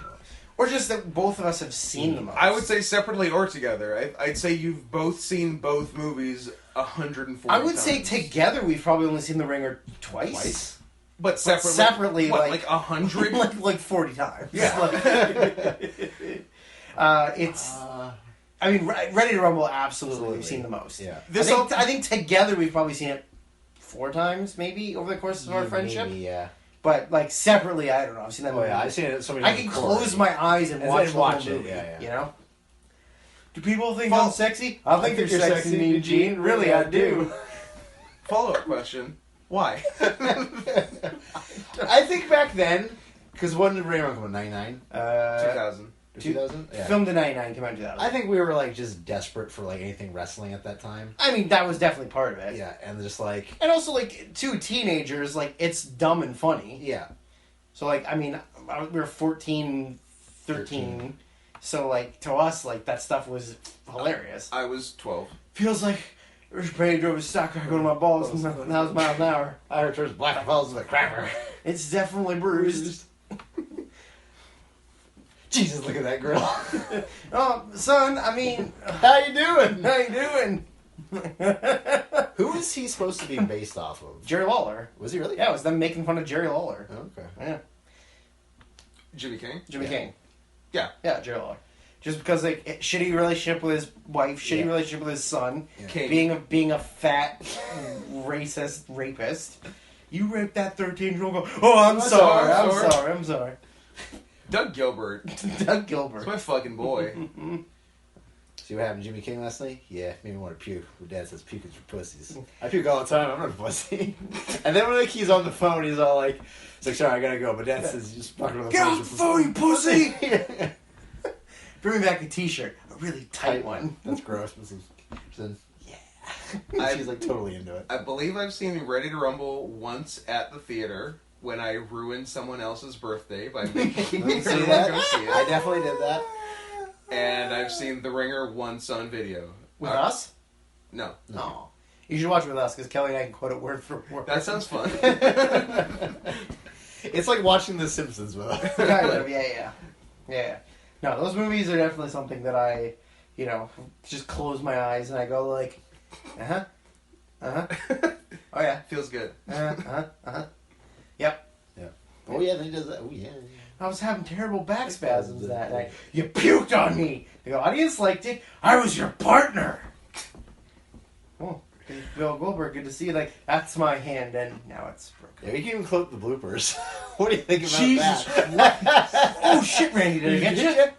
[SPEAKER 2] or just that both of us have seen the most.
[SPEAKER 1] I would say separately or together. I'd say you've both seen both movies 140
[SPEAKER 2] I would say
[SPEAKER 1] times.
[SPEAKER 2] together we've probably only seen The Ringer twice.
[SPEAKER 1] But separately,
[SPEAKER 2] separately,
[SPEAKER 1] what,
[SPEAKER 2] like
[SPEAKER 1] 100?
[SPEAKER 2] like 40 times.
[SPEAKER 1] Yeah.
[SPEAKER 2] It's. I mean, Ready to Rumble, absolutely, we've seen the most.
[SPEAKER 3] Yeah.
[SPEAKER 2] I think together we've probably seen it 4 times, maybe, over the course of our friendship.
[SPEAKER 3] Maybe, yeah.
[SPEAKER 2] But, like, separately, I don't know. I've seen that
[SPEAKER 3] Oh
[SPEAKER 2] movie.
[SPEAKER 3] yeah, I've seen it so many
[SPEAKER 2] I
[SPEAKER 3] times.
[SPEAKER 2] can
[SPEAKER 3] before.
[SPEAKER 2] close my eyes and
[SPEAKER 3] And
[SPEAKER 2] watch
[SPEAKER 3] then
[SPEAKER 2] the
[SPEAKER 3] watch
[SPEAKER 2] whole
[SPEAKER 3] it,
[SPEAKER 2] movie,
[SPEAKER 3] yeah.
[SPEAKER 2] you know? Do people think
[SPEAKER 1] Well,
[SPEAKER 2] I'm sexy? I think you're sexy, Mean Gene. Really, I do.
[SPEAKER 1] Follow-up question. Why?
[SPEAKER 3] I think back then, because when did Ready to Rumble come out? 99?
[SPEAKER 1] 2000.
[SPEAKER 3] 2000? Yeah.
[SPEAKER 2] Filmed in 99, came out in 2000.
[SPEAKER 3] I think we were like just desperate for like anything wrestling at that time.
[SPEAKER 2] I mean, that was definitely part of it.
[SPEAKER 3] Yeah, and just like
[SPEAKER 2] And also, like, two teenagers, like, it's dumb and funny.
[SPEAKER 3] yeah,
[SPEAKER 2] So, like, I mean, we were 14, 13. So, like, to us, like, that stuff was hilarious.
[SPEAKER 1] I was 12.
[SPEAKER 2] Feels like Rich Brady drove his stock car going to my balls and that was miles an hour.
[SPEAKER 3] I heard there's black fellas with a cracker.
[SPEAKER 2] It's definitely bruised.
[SPEAKER 3] Jesus, look at that girl.
[SPEAKER 2] Oh, son, I mean,
[SPEAKER 3] How you doing?
[SPEAKER 2] how you doing?
[SPEAKER 3] Who is he supposed to be based off of?
[SPEAKER 2] Jerry Lawler.
[SPEAKER 3] Was he really?
[SPEAKER 2] Yeah, it was them making fun of Jerry Lawler.
[SPEAKER 3] Oh, okay.
[SPEAKER 2] Yeah.
[SPEAKER 1] Jimmy King?
[SPEAKER 2] Jimmy
[SPEAKER 3] Yeah.
[SPEAKER 2] King.
[SPEAKER 1] Yeah.
[SPEAKER 2] Yeah, Jerry Lawler. Just because, like, shitty relationship with his wife, shitty
[SPEAKER 3] Yeah.
[SPEAKER 2] relationship with his son,
[SPEAKER 3] Yeah.
[SPEAKER 1] King.
[SPEAKER 2] being a fat, racist rapist. You raped that 13-year-old girl. Oh, I'm sorry. I'm sorry.
[SPEAKER 1] Doug Gilbert.
[SPEAKER 2] Doug
[SPEAKER 1] That's
[SPEAKER 2] Gilbert.
[SPEAKER 1] my fucking boy.
[SPEAKER 3] See what happened to Jimmy King last night? Yeah, made me want to puke. My dad says puke is for pussies. I puke all the time. I'm not a pussy. And then when like, he's on the phone, he's all like, "It's like, sorry, I gotta go." But dad says, "You just fucking on the
[SPEAKER 2] Get
[SPEAKER 3] phone."
[SPEAKER 2] off the phone, you pussy!
[SPEAKER 3] Yeah.
[SPEAKER 2] Bring me back a t-shirt. A really tight one.
[SPEAKER 3] That's gross. But then,
[SPEAKER 1] I-
[SPEAKER 3] she's like totally into it.
[SPEAKER 1] I believe I've seen Ready to Rumble once at the theater when I ruined someone else's birthday by making
[SPEAKER 3] See
[SPEAKER 1] everyone
[SPEAKER 3] that?
[SPEAKER 1] go see
[SPEAKER 3] I
[SPEAKER 1] it.
[SPEAKER 3] definitely did that.
[SPEAKER 1] And I've seen The Ringer once on video.
[SPEAKER 2] With us?
[SPEAKER 1] No.
[SPEAKER 2] No. You should watch it with us, because Kelly and I can quote it word for word.
[SPEAKER 1] That sounds fun.
[SPEAKER 3] It's like watching The Simpsons with us.
[SPEAKER 2] Kind of, yeah. No, those movies are definitely something that I, just close my eyes and I go like, oh yeah,
[SPEAKER 1] Feels good.
[SPEAKER 2] yep.
[SPEAKER 3] Oh yeah, then he does that. Oh yeah.
[SPEAKER 2] I was having terrible back spasms that night. You puked on me. The audience liked it. I was your partner. Oh, Bill Goldberg, good to see you. Like, that's my hand, and now it's broken.
[SPEAKER 3] Yeah, we can even quote the bloopers. What do you think about
[SPEAKER 2] Jesus
[SPEAKER 3] that?
[SPEAKER 2] Oh shit, Randy, did I get you?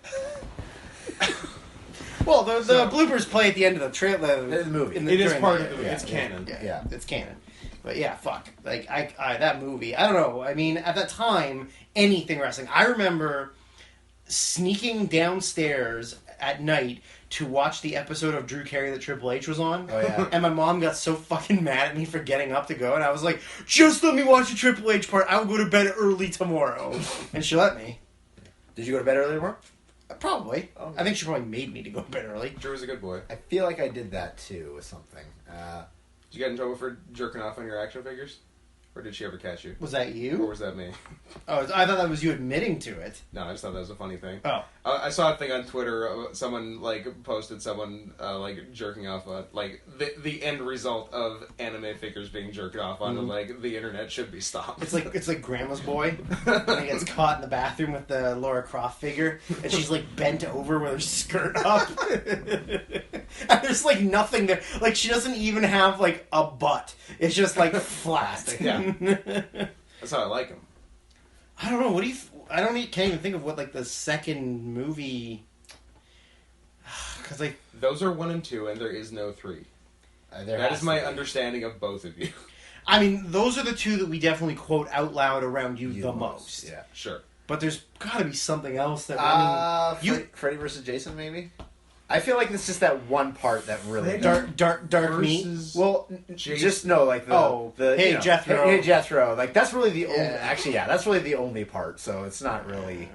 [SPEAKER 2] Well, the bloopers play at the end of the trailer.
[SPEAKER 3] The movie.
[SPEAKER 1] It is part of the movie.
[SPEAKER 3] Yeah.
[SPEAKER 1] It's canon.
[SPEAKER 3] Yeah.
[SPEAKER 2] It's canon. But yeah, fuck. Like, I that movie, I don't know. I mean, at that time, anything wrestling. I remember sneaking downstairs at night to watch the episode of Drew Carey that Triple H was on.
[SPEAKER 3] Oh, yeah.
[SPEAKER 2] And my mom got so fucking mad at me for getting up to go, and I was like, just let me watch the Triple H part. I will go to bed early tomorrow. And she let me.
[SPEAKER 3] Did you go to bed early tomorrow?
[SPEAKER 2] Probably.
[SPEAKER 3] Oh.
[SPEAKER 2] I think she probably made me to go to bed early.
[SPEAKER 1] Drew was a good boy.
[SPEAKER 3] I feel like I did that too with something.
[SPEAKER 1] Did you get in trouble for jerking off on your action figures? Or did she ever catch you?
[SPEAKER 2] Was that
[SPEAKER 1] Or
[SPEAKER 2] you?
[SPEAKER 1] was that me?
[SPEAKER 2] Oh, I thought that was you admitting to it.
[SPEAKER 1] No, I just thought that was a funny thing.
[SPEAKER 2] Oh.
[SPEAKER 1] I saw a thing on Twitter. Someone posted someone jerking off on the end result of anime figures being jerked off on, and the internet should be stopped.
[SPEAKER 2] It's like Grandma's Boy, and he gets caught in the bathroom with the Laura Croft figure, and she's bent over with her skirt up, and there's nothing there. She doesn't even have a butt. It's just flat.
[SPEAKER 1] Yeah. That's how I like them.
[SPEAKER 2] I don't know. What do you? Can't even think of what the second movie. Because
[SPEAKER 1] those are 1 and 2, and there is no 3. That is my understanding of both of you.
[SPEAKER 2] I mean, those are the two that we definitely quote out loud around you the most.
[SPEAKER 3] Yeah,
[SPEAKER 1] sure.
[SPEAKER 2] But there's got to be something else that
[SPEAKER 3] Freddy versus Jason, maybe. I feel like it's just that one part that really
[SPEAKER 2] dark meat.
[SPEAKER 3] Well,
[SPEAKER 1] Jason.
[SPEAKER 3] just no,
[SPEAKER 2] hey Jethro,
[SPEAKER 3] hey Jethro. That's really the only. Actually, yeah, that's really the only part. So it's not really.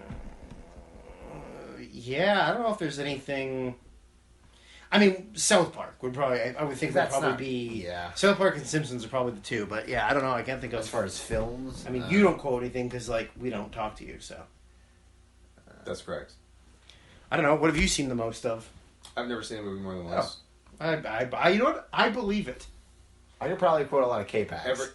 [SPEAKER 2] Yeah, I don't know if there's anything. I mean, South Park would probably. I would think that would probably be.
[SPEAKER 3] Yeah.
[SPEAKER 2] South Park and Simpsons are probably the two, but yeah, I don't know. I can't think of
[SPEAKER 3] as far as films.
[SPEAKER 2] I mean, you don't quote anything because we don't talk to you, so.
[SPEAKER 1] That's correct.
[SPEAKER 2] I don't know. What have you seen the most of?
[SPEAKER 1] I've never seen a movie more than once.
[SPEAKER 2] I you know what? I believe it.
[SPEAKER 3] I could probably quote a lot of K-Pax.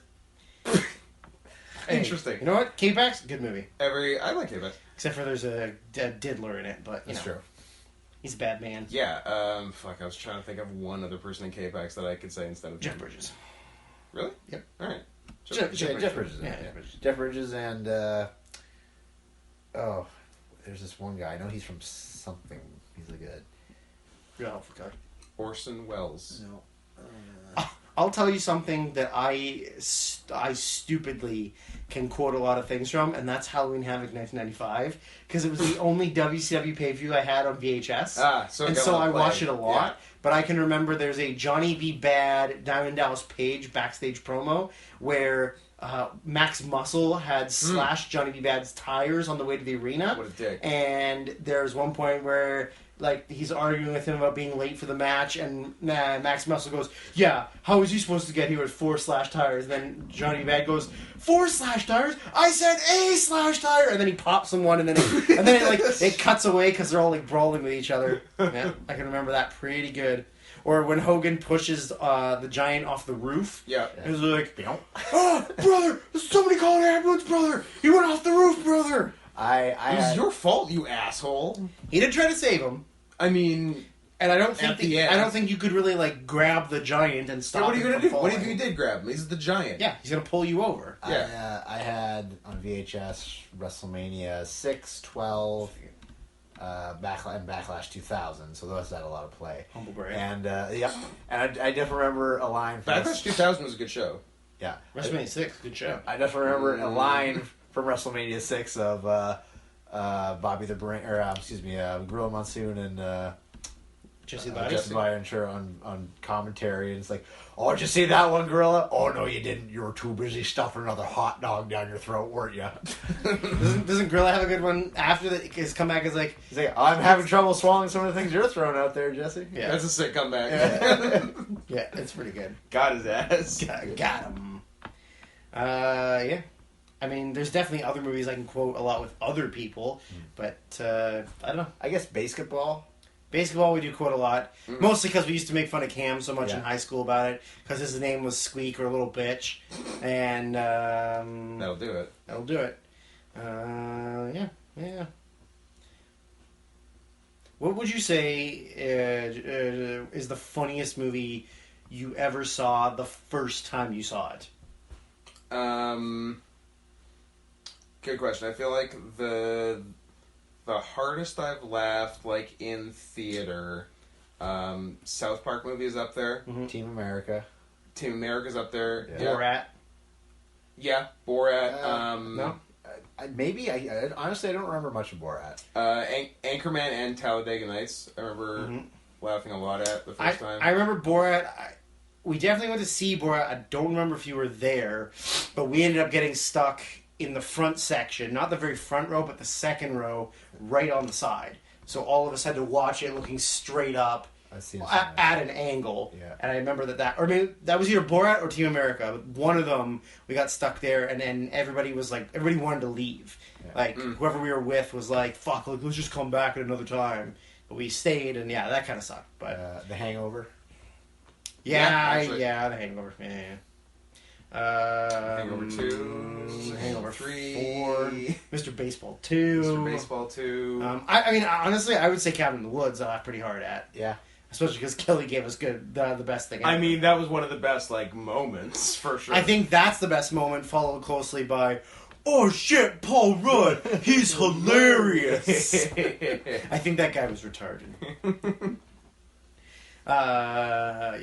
[SPEAKER 1] Interesting.
[SPEAKER 2] You know what? K-Pax, good movie.
[SPEAKER 1] I like K-Pax.
[SPEAKER 2] Except for there's a diddler in it, but
[SPEAKER 3] That's true.
[SPEAKER 2] He's a bad man.
[SPEAKER 1] Yeah. I was trying to think of one other person in K-Pax that I could say instead of
[SPEAKER 2] Jeff
[SPEAKER 1] him.
[SPEAKER 2] Bridges.
[SPEAKER 1] Really?
[SPEAKER 2] Yep.
[SPEAKER 1] All right.
[SPEAKER 3] Jeff Bridges.
[SPEAKER 2] Yeah.
[SPEAKER 3] Jeff Bridges and there's this one guy. I know he's from something. He's a good.
[SPEAKER 2] Oh, for God.
[SPEAKER 1] Orson Welles.
[SPEAKER 3] No.
[SPEAKER 2] I'll tell you something that I stupidly can quote a lot of things from, and that's Halloween Havoc 1995, because it was the only WCW pay-per-view I had on VHS. So I watched it a lot. Yeah. But I can remember there's a Johnny B. Bad Diamond Dallas Page backstage promo where Max Muscle had slashed Johnny B. Bad's tires on the way to the arena.
[SPEAKER 1] What a dick.
[SPEAKER 2] And there's one point where he's arguing with him about being late for the match, and Max Muscle goes, "Yeah, how was he supposed to get here with 4 slash tires?" And then Johnny Bad goes, 4 slash tires? I said a slash tire, and then he pops him one, and then it cuts away because they're all brawling with each other. Yeah, I can remember that pretty good. Or when Hogan pushes the Giant off the roof.
[SPEAKER 1] Yeah.
[SPEAKER 2] It was "Oh, brother, somebody call an ambulance, brother! He went off the roof, brother!"
[SPEAKER 1] It was your fault, you asshole.
[SPEAKER 2] He did try to save him.
[SPEAKER 1] I mean,
[SPEAKER 2] and I don't think I don't think you could really grab the Giant and stop.
[SPEAKER 1] Yeah, what are you gonna do?
[SPEAKER 2] Falling.
[SPEAKER 1] What if you did grab him? He's the Giant.
[SPEAKER 2] Yeah, he's gonna pull you over.
[SPEAKER 1] Yeah.
[SPEAKER 3] I had on VHS WrestleMania 6, 12, Backlash 2000. So those had a lot of play.
[SPEAKER 2] Humble brag.
[SPEAKER 3] And and I definitely remember a line.
[SPEAKER 1] Backlash 2000 was a good show.
[SPEAKER 3] Yeah.
[SPEAKER 2] WrestleMania 6, good show.
[SPEAKER 3] I definitely remember a line from WrestleMania 6 of Bobby the Brain, or Gorilla Monsoon and
[SPEAKER 2] Jesse
[SPEAKER 3] Byer on commentary, and it's like, "Oh, did you see that one, Gorilla? Oh no, you didn't. You were too busy stuffing another hot dog down your throat, weren't you?"
[SPEAKER 2] Doesn't Gorilla have a good one after that? His comeback is
[SPEAKER 3] he's like, "I'm having trouble swallowing some of the things you're throwing out there, Jesse."
[SPEAKER 1] Yeah, that's a sick comeback.
[SPEAKER 2] Yeah, it's pretty good.
[SPEAKER 1] Got his ass.
[SPEAKER 2] Got him. Yeah. I mean, there's definitely other movies I can quote a lot with other people, but I don't know.
[SPEAKER 3] I guess basketball.
[SPEAKER 2] Basketball we do quote a lot, mostly because we used to make fun of Cam so much in high school about it, because his name was Squeak or Little Bitch, and
[SPEAKER 1] that'll do it.
[SPEAKER 2] That'll do it. Yeah. What would you say is the funniest movie you ever saw the first time you saw it?
[SPEAKER 1] Good question. I feel like the hardest I've laughed in theater, South Park movie is up there.
[SPEAKER 3] Mm-hmm. Team America.
[SPEAKER 1] Team America's up there.
[SPEAKER 2] Yeah. Borat.
[SPEAKER 1] Yeah, Borat.
[SPEAKER 2] No.
[SPEAKER 3] Maybe I honestly I don't remember much of Borat.
[SPEAKER 1] Anchorman and Talladega Nights. I remember laughing a lot at the first time.
[SPEAKER 2] I remember Borat. We definitely went to see Borat. I don't remember if you were there, but we ended up getting stuck in the front section, not the very front row, but the second row, right on the side. so all of us had to watch it looking straight up
[SPEAKER 3] I've seen it
[SPEAKER 2] at an angle.
[SPEAKER 3] Yeah.
[SPEAKER 2] And I remember or maybe that was either Borat or Team America. One of them, we got stuck there, and then everybody wanted to leave.
[SPEAKER 3] Yeah.
[SPEAKER 2] Like, whoever we were with was like, fuck, like, let's just come back at another time. But we stayed, and yeah, that kind of sucked. But
[SPEAKER 3] The Hangover.
[SPEAKER 2] The Hangover. Yeah.
[SPEAKER 1] Hangover 2,
[SPEAKER 2] Hangover
[SPEAKER 1] 3,
[SPEAKER 2] 4, Mr. Baseball 2.
[SPEAKER 1] Mr. Baseball 2.
[SPEAKER 2] I mean, honestly, I would say Cabin in the Woods I laughed pretty hard at.
[SPEAKER 3] Yeah.
[SPEAKER 2] Especially because Kelly gave us the best thing ever.
[SPEAKER 1] I mean, that was one of the best, like, moments, for sure.
[SPEAKER 2] I think that's the best moment, followed closely by, oh shit, Paul Rudd, he's hilarious. I think that guy was retarded. I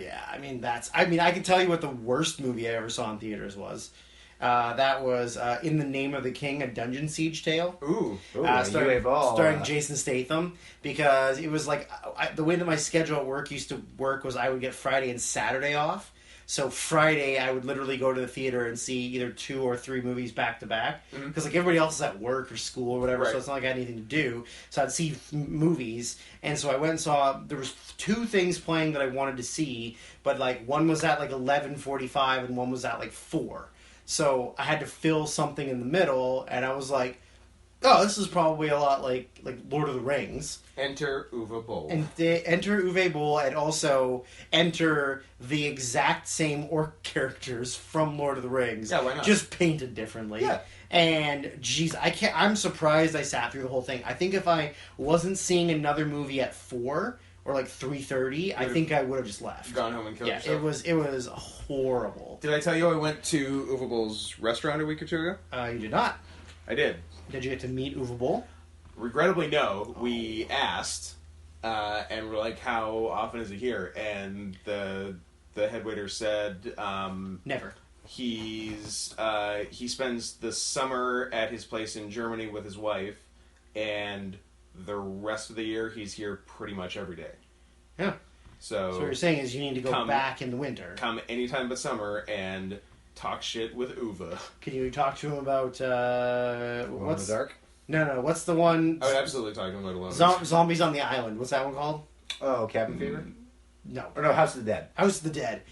[SPEAKER 2] can tell you what the worst movie I ever saw in theaters was. That was In the Name of the King, a Dungeon Siege Tale.
[SPEAKER 1] Ooh.
[SPEAKER 2] Starring Jason Statham. Because it was like, the way that my schedule at work used to work was I would get Friday and Saturday off. So Friday, I would literally go to the theater and see either 2 or 3 movies back to back. Because like everybody else is at work or school or whatever, so it's not like I had anything to do. So I'd see movies, and so I went and saw. There was 2 things playing that I wanted to see, but like one was at like 11:45 and one was at like 4. So I had to fill something in the middle, and I was like, oh, this is probably a lot like Lord of the Rings.
[SPEAKER 1] Enter Uwe Boll.
[SPEAKER 2] And enter Uwe Boll, and also enter the exact same orc characters from Lord of the Rings.
[SPEAKER 1] Yeah, why not?
[SPEAKER 2] Just painted differently.
[SPEAKER 1] Yeah.
[SPEAKER 2] And, geez, I'm surprised I sat through the whole thing. I think if I wasn't seeing another movie at 4 or like 3:30, I think I would have just left.
[SPEAKER 1] Gone home and killed yourself.
[SPEAKER 2] It was horrible.
[SPEAKER 1] Did I tell you I went to Uwe Boll's restaurant a week or 2 ago?
[SPEAKER 2] You did not.
[SPEAKER 1] I did.
[SPEAKER 2] Did you get to meet Uwe Boll?
[SPEAKER 1] Regrettably, no. We asked, and we're like, "How often is he here?" And the head waiter said,
[SPEAKER 2] Never.
[SPEAKER 1] he spends the summer at his place in Germany with his wife, and the rest of the year he's here pretty much every day.
[SPEAKER 2] Yeah.
[SPEAKER 1] So
[SPEAKER 2] what you're saying is you need to go back in the winter.
[SPEAKER 1] Come anytime but summer and talk shit with Uwe.
[SPEAKER 2] Can you talk to him about
[SPEAKER 3] What's the Dark?
[SPEAKER 2] No. What's the one?
[SPEAKER 1] I would absolutely talk to him about Alone.
[SPEAKER 2] Zombies on the Island. What's that one called?
[SPEAKER 3] Oh, Cabin Fever?
[SPEAKER 2] No.
[SPEAKER 3] Or no, House of the Dead.
[SPEAKER 2] House of the Dead.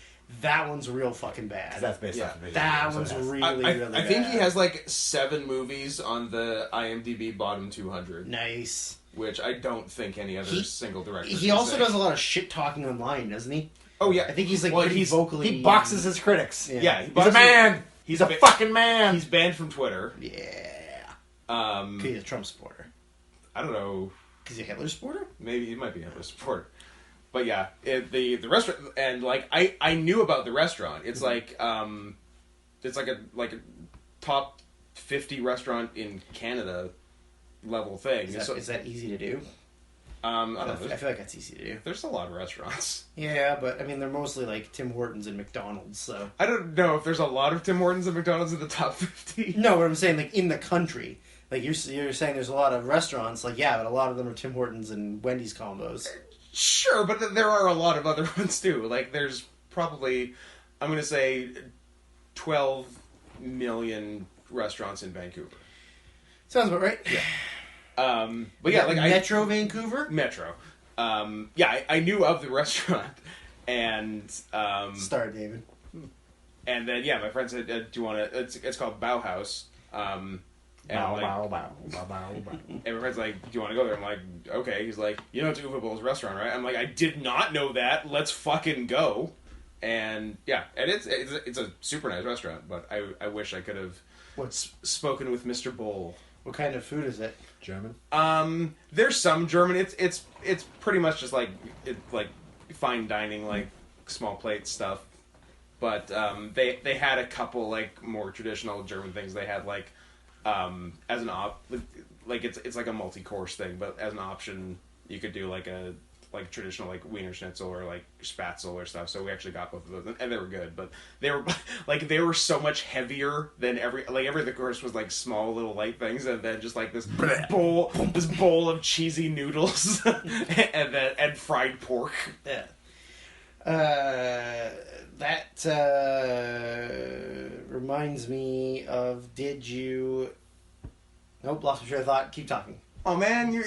[SPEAKER 2] That one's real fucking bad.
[SPEAKER 3] That's based off of video.
[SPEAKER 2] That one's really bad.
[SPEAKER 1] I think he has like 7 movies on the IMDb bottom 200.
[SPEAKER 2] Nice.
[SPEAKER 1] Which I don't think any other single director.
[SPEAKER 2] He also does a lot of shit talking online, doesn't he?
[SPEAKER 1] Oh yeah,
[SPEAKER 2] I think he's like pretty vocally.
[SPEAKER 3] He boxes his critics.
[SPEAKER 1] Yeah,
[SPEAKER 3] he's a man. He's a fucking man.
[SPEAKER 1] He's banned from Twitter.
[SPEAKER 2] Yeah.
[SPEAKER 1] Because
[SPEAKER 2] he's a Trump supporter.
[SPEAKER 1] I don't know.
[SPEAKER 2] Because he's a Hitler supporter?
[SPEAKER 1] Maybe he might be a Hitler supporter. But yeah, the restaurant, and like I knew about the restaurant. It's like it's like a top 50 restaurant in Canada level thing.
[SPEAKER 2] Is that easy to do?
[SPEAKER 1] I don't know.
[SPEAKER 2] I feel like that's easy to do.
[SPEAKER 1] There's a lot of restaurants.
[SPEAKER 2] Yeah, but I mean, they're mostly like Tim Hortons and McDonald's, so.
[SPEAKER 1] I don't know if there's a lot of Tim Hortons and McDonald's in the top 50.
[SPEAKER 2] No, what I'm saying, like, in the country. Like, you're saying there's a lot of restaurants, like, yeah, but a lot of them are Tim Hortons and Wendy's combos.
[SPEAKER 1] Sure, but there are a lot of other ones, too. Like, there's probably, I'm going to say, 12 million restaurants in Vancouver.
[SPEAKER 2] Sounds about right.
[SPEAKER 1] Yeah. But yeah, like
[SPEAKER 2] Metro Vancouver?
[SPEAKER 1] Metro. Yeah, I knew of the restaurant, and
[SPEAKER 2] Star David.
[SPEAKER 1] And then yeah, my friend said, "Do you want to?" It's called Bauhaus. And my friend's like, "Do you want to go there?" I'm like, "Okay." He's like, "You know it's Uwe Boll's restaurant, right?" I'm like, "I did not know that. Let's fucking go." And yeah, and it's a super nice restaurant, but I wish I could have spoken with Mr. Boll.
[SPEAKER 2] What kind of food is it?
[SPEAKER 3] German?
[SPEAKER 1] There's some German. It's pretty much just like fine dining, like small plate stuff. But they had a couple like more traditional German things. They had like as an like it's like a multi-course thing, but as an option you could do like a traditional like Wiener Schnitzel or like Spätzle or stuff. So we actually got both of those, and they were good. But they were so much heavier than every other course was like small little light things, and then just like this bowl of cheesy noodles and fried pork.
[SPEAKER 2] Yeah. That reminds me of. Did you? Nope, lost my train of thought. Keep talking.
[SPEAKER 1] Oh man, you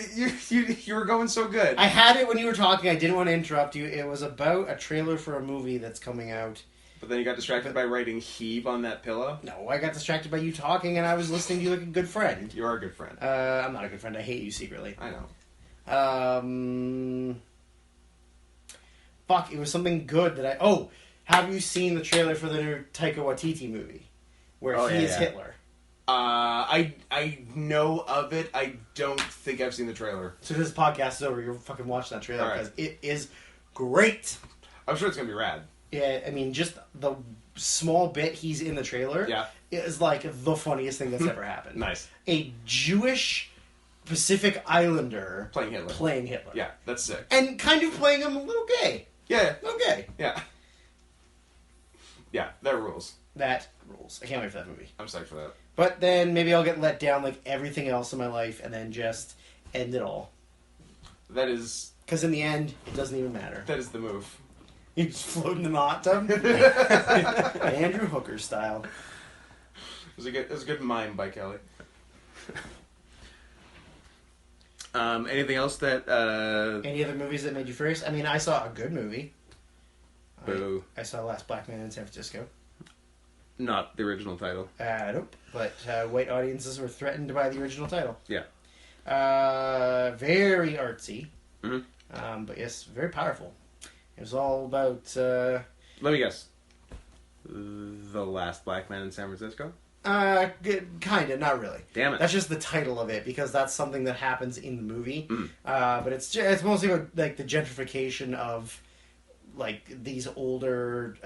[SPEAKER 1] were going so good.
[SPEAKER 2] I had it when you were talking. I didn't want to interrupt you. It was about a trailer for a movie that's coming out.
[SPEAKER 1] But then you got distracted by writing "heave" on that pillow.
[SPEAKER 2] No, I got distracted by you talking, and I was listening to you like a good friend.
[SPEAKER 1] You are a good friend.
[SPEAKER 2] I'm not a good friend. I hate you secretly.
[SPEAKER 1] I know.
[SPEAKER 2] Fuck, it was something good that have you seen the trailer for the new Taika Waititi movie? Where he is Hitler.
[SPEAKER 1] I know of it. I don't think I've seen the trailer.
[SPEAKER 2] So this podcast is over. You're fucking watching that trailer
[SPEAKER 1] All right.
[SPEAKER 2] because it is great.
[SPEAKER 1] I'm sure it's gonna be rad.
[SPEAKER 2] Yeah, I mean, just the small bit he's in the trailer is like the funniest thing that's ever happened.
[SPEAKER 1] Nice.
[SPEAKER 2] A Jewish Pacific Islander
[SPEAKER 1] Playing Hitler. Yeah, that's sick.
[SPEAKER 2] And kind of playing him a little gay.
[SPEAKER 1] Yeah.
[SPEAKER 2] Okay.
[SPEAKER 1] Yeah. Yeah, that rules.
[SPEAKER 2] That rules. I can't wait for that movie.
[SPEAKER 1] I'm psyched for that.
[SPEAKER 2] But then maybe I'll get let down like everything else in my life and then just end it all.
[SPEAKER 1] That is...
[SPEAKER 2] Because in the end, it doesn't even matter.
[SPEAKER 1] That is the move.
[SPEAKER 2] You're just floating in the hot tub? Andrew Hooker style.
[SPEAKER 1] It was a good mime by Kelly. Anything else that...
[SPEAKER 2] Any other movies that made you furious? I mean, I saw a good movie.
[SPEAKER 1] Boo.
[SPEAKER 2] I saw Last Black Man in San Francisco.
[SPEAKER 1] Not the original title.
[SPEAKER 2] Nope. But white audiences were threatened by the original title.
[SPEAKER 1] Yeah.
[SPEAKER 2] Very artsy.
[SPEAKER 1] Mm-hmm.
[SPEAKER 2] But yes, very powerful. It was all about...
[SPEAKER 1] Let me guess. The Last Black Man in San Francisco?
[SPEAKER 2] Kind of, not really.
[SPEAKER 1] Damn it.
[SPEAKER 2] That's just the title of it, because that's something that happens in the movie.
[SPEAKER 1] Mm.
[SPEAKER 2] But it's mostly about, like, the gentrification of, like, these older,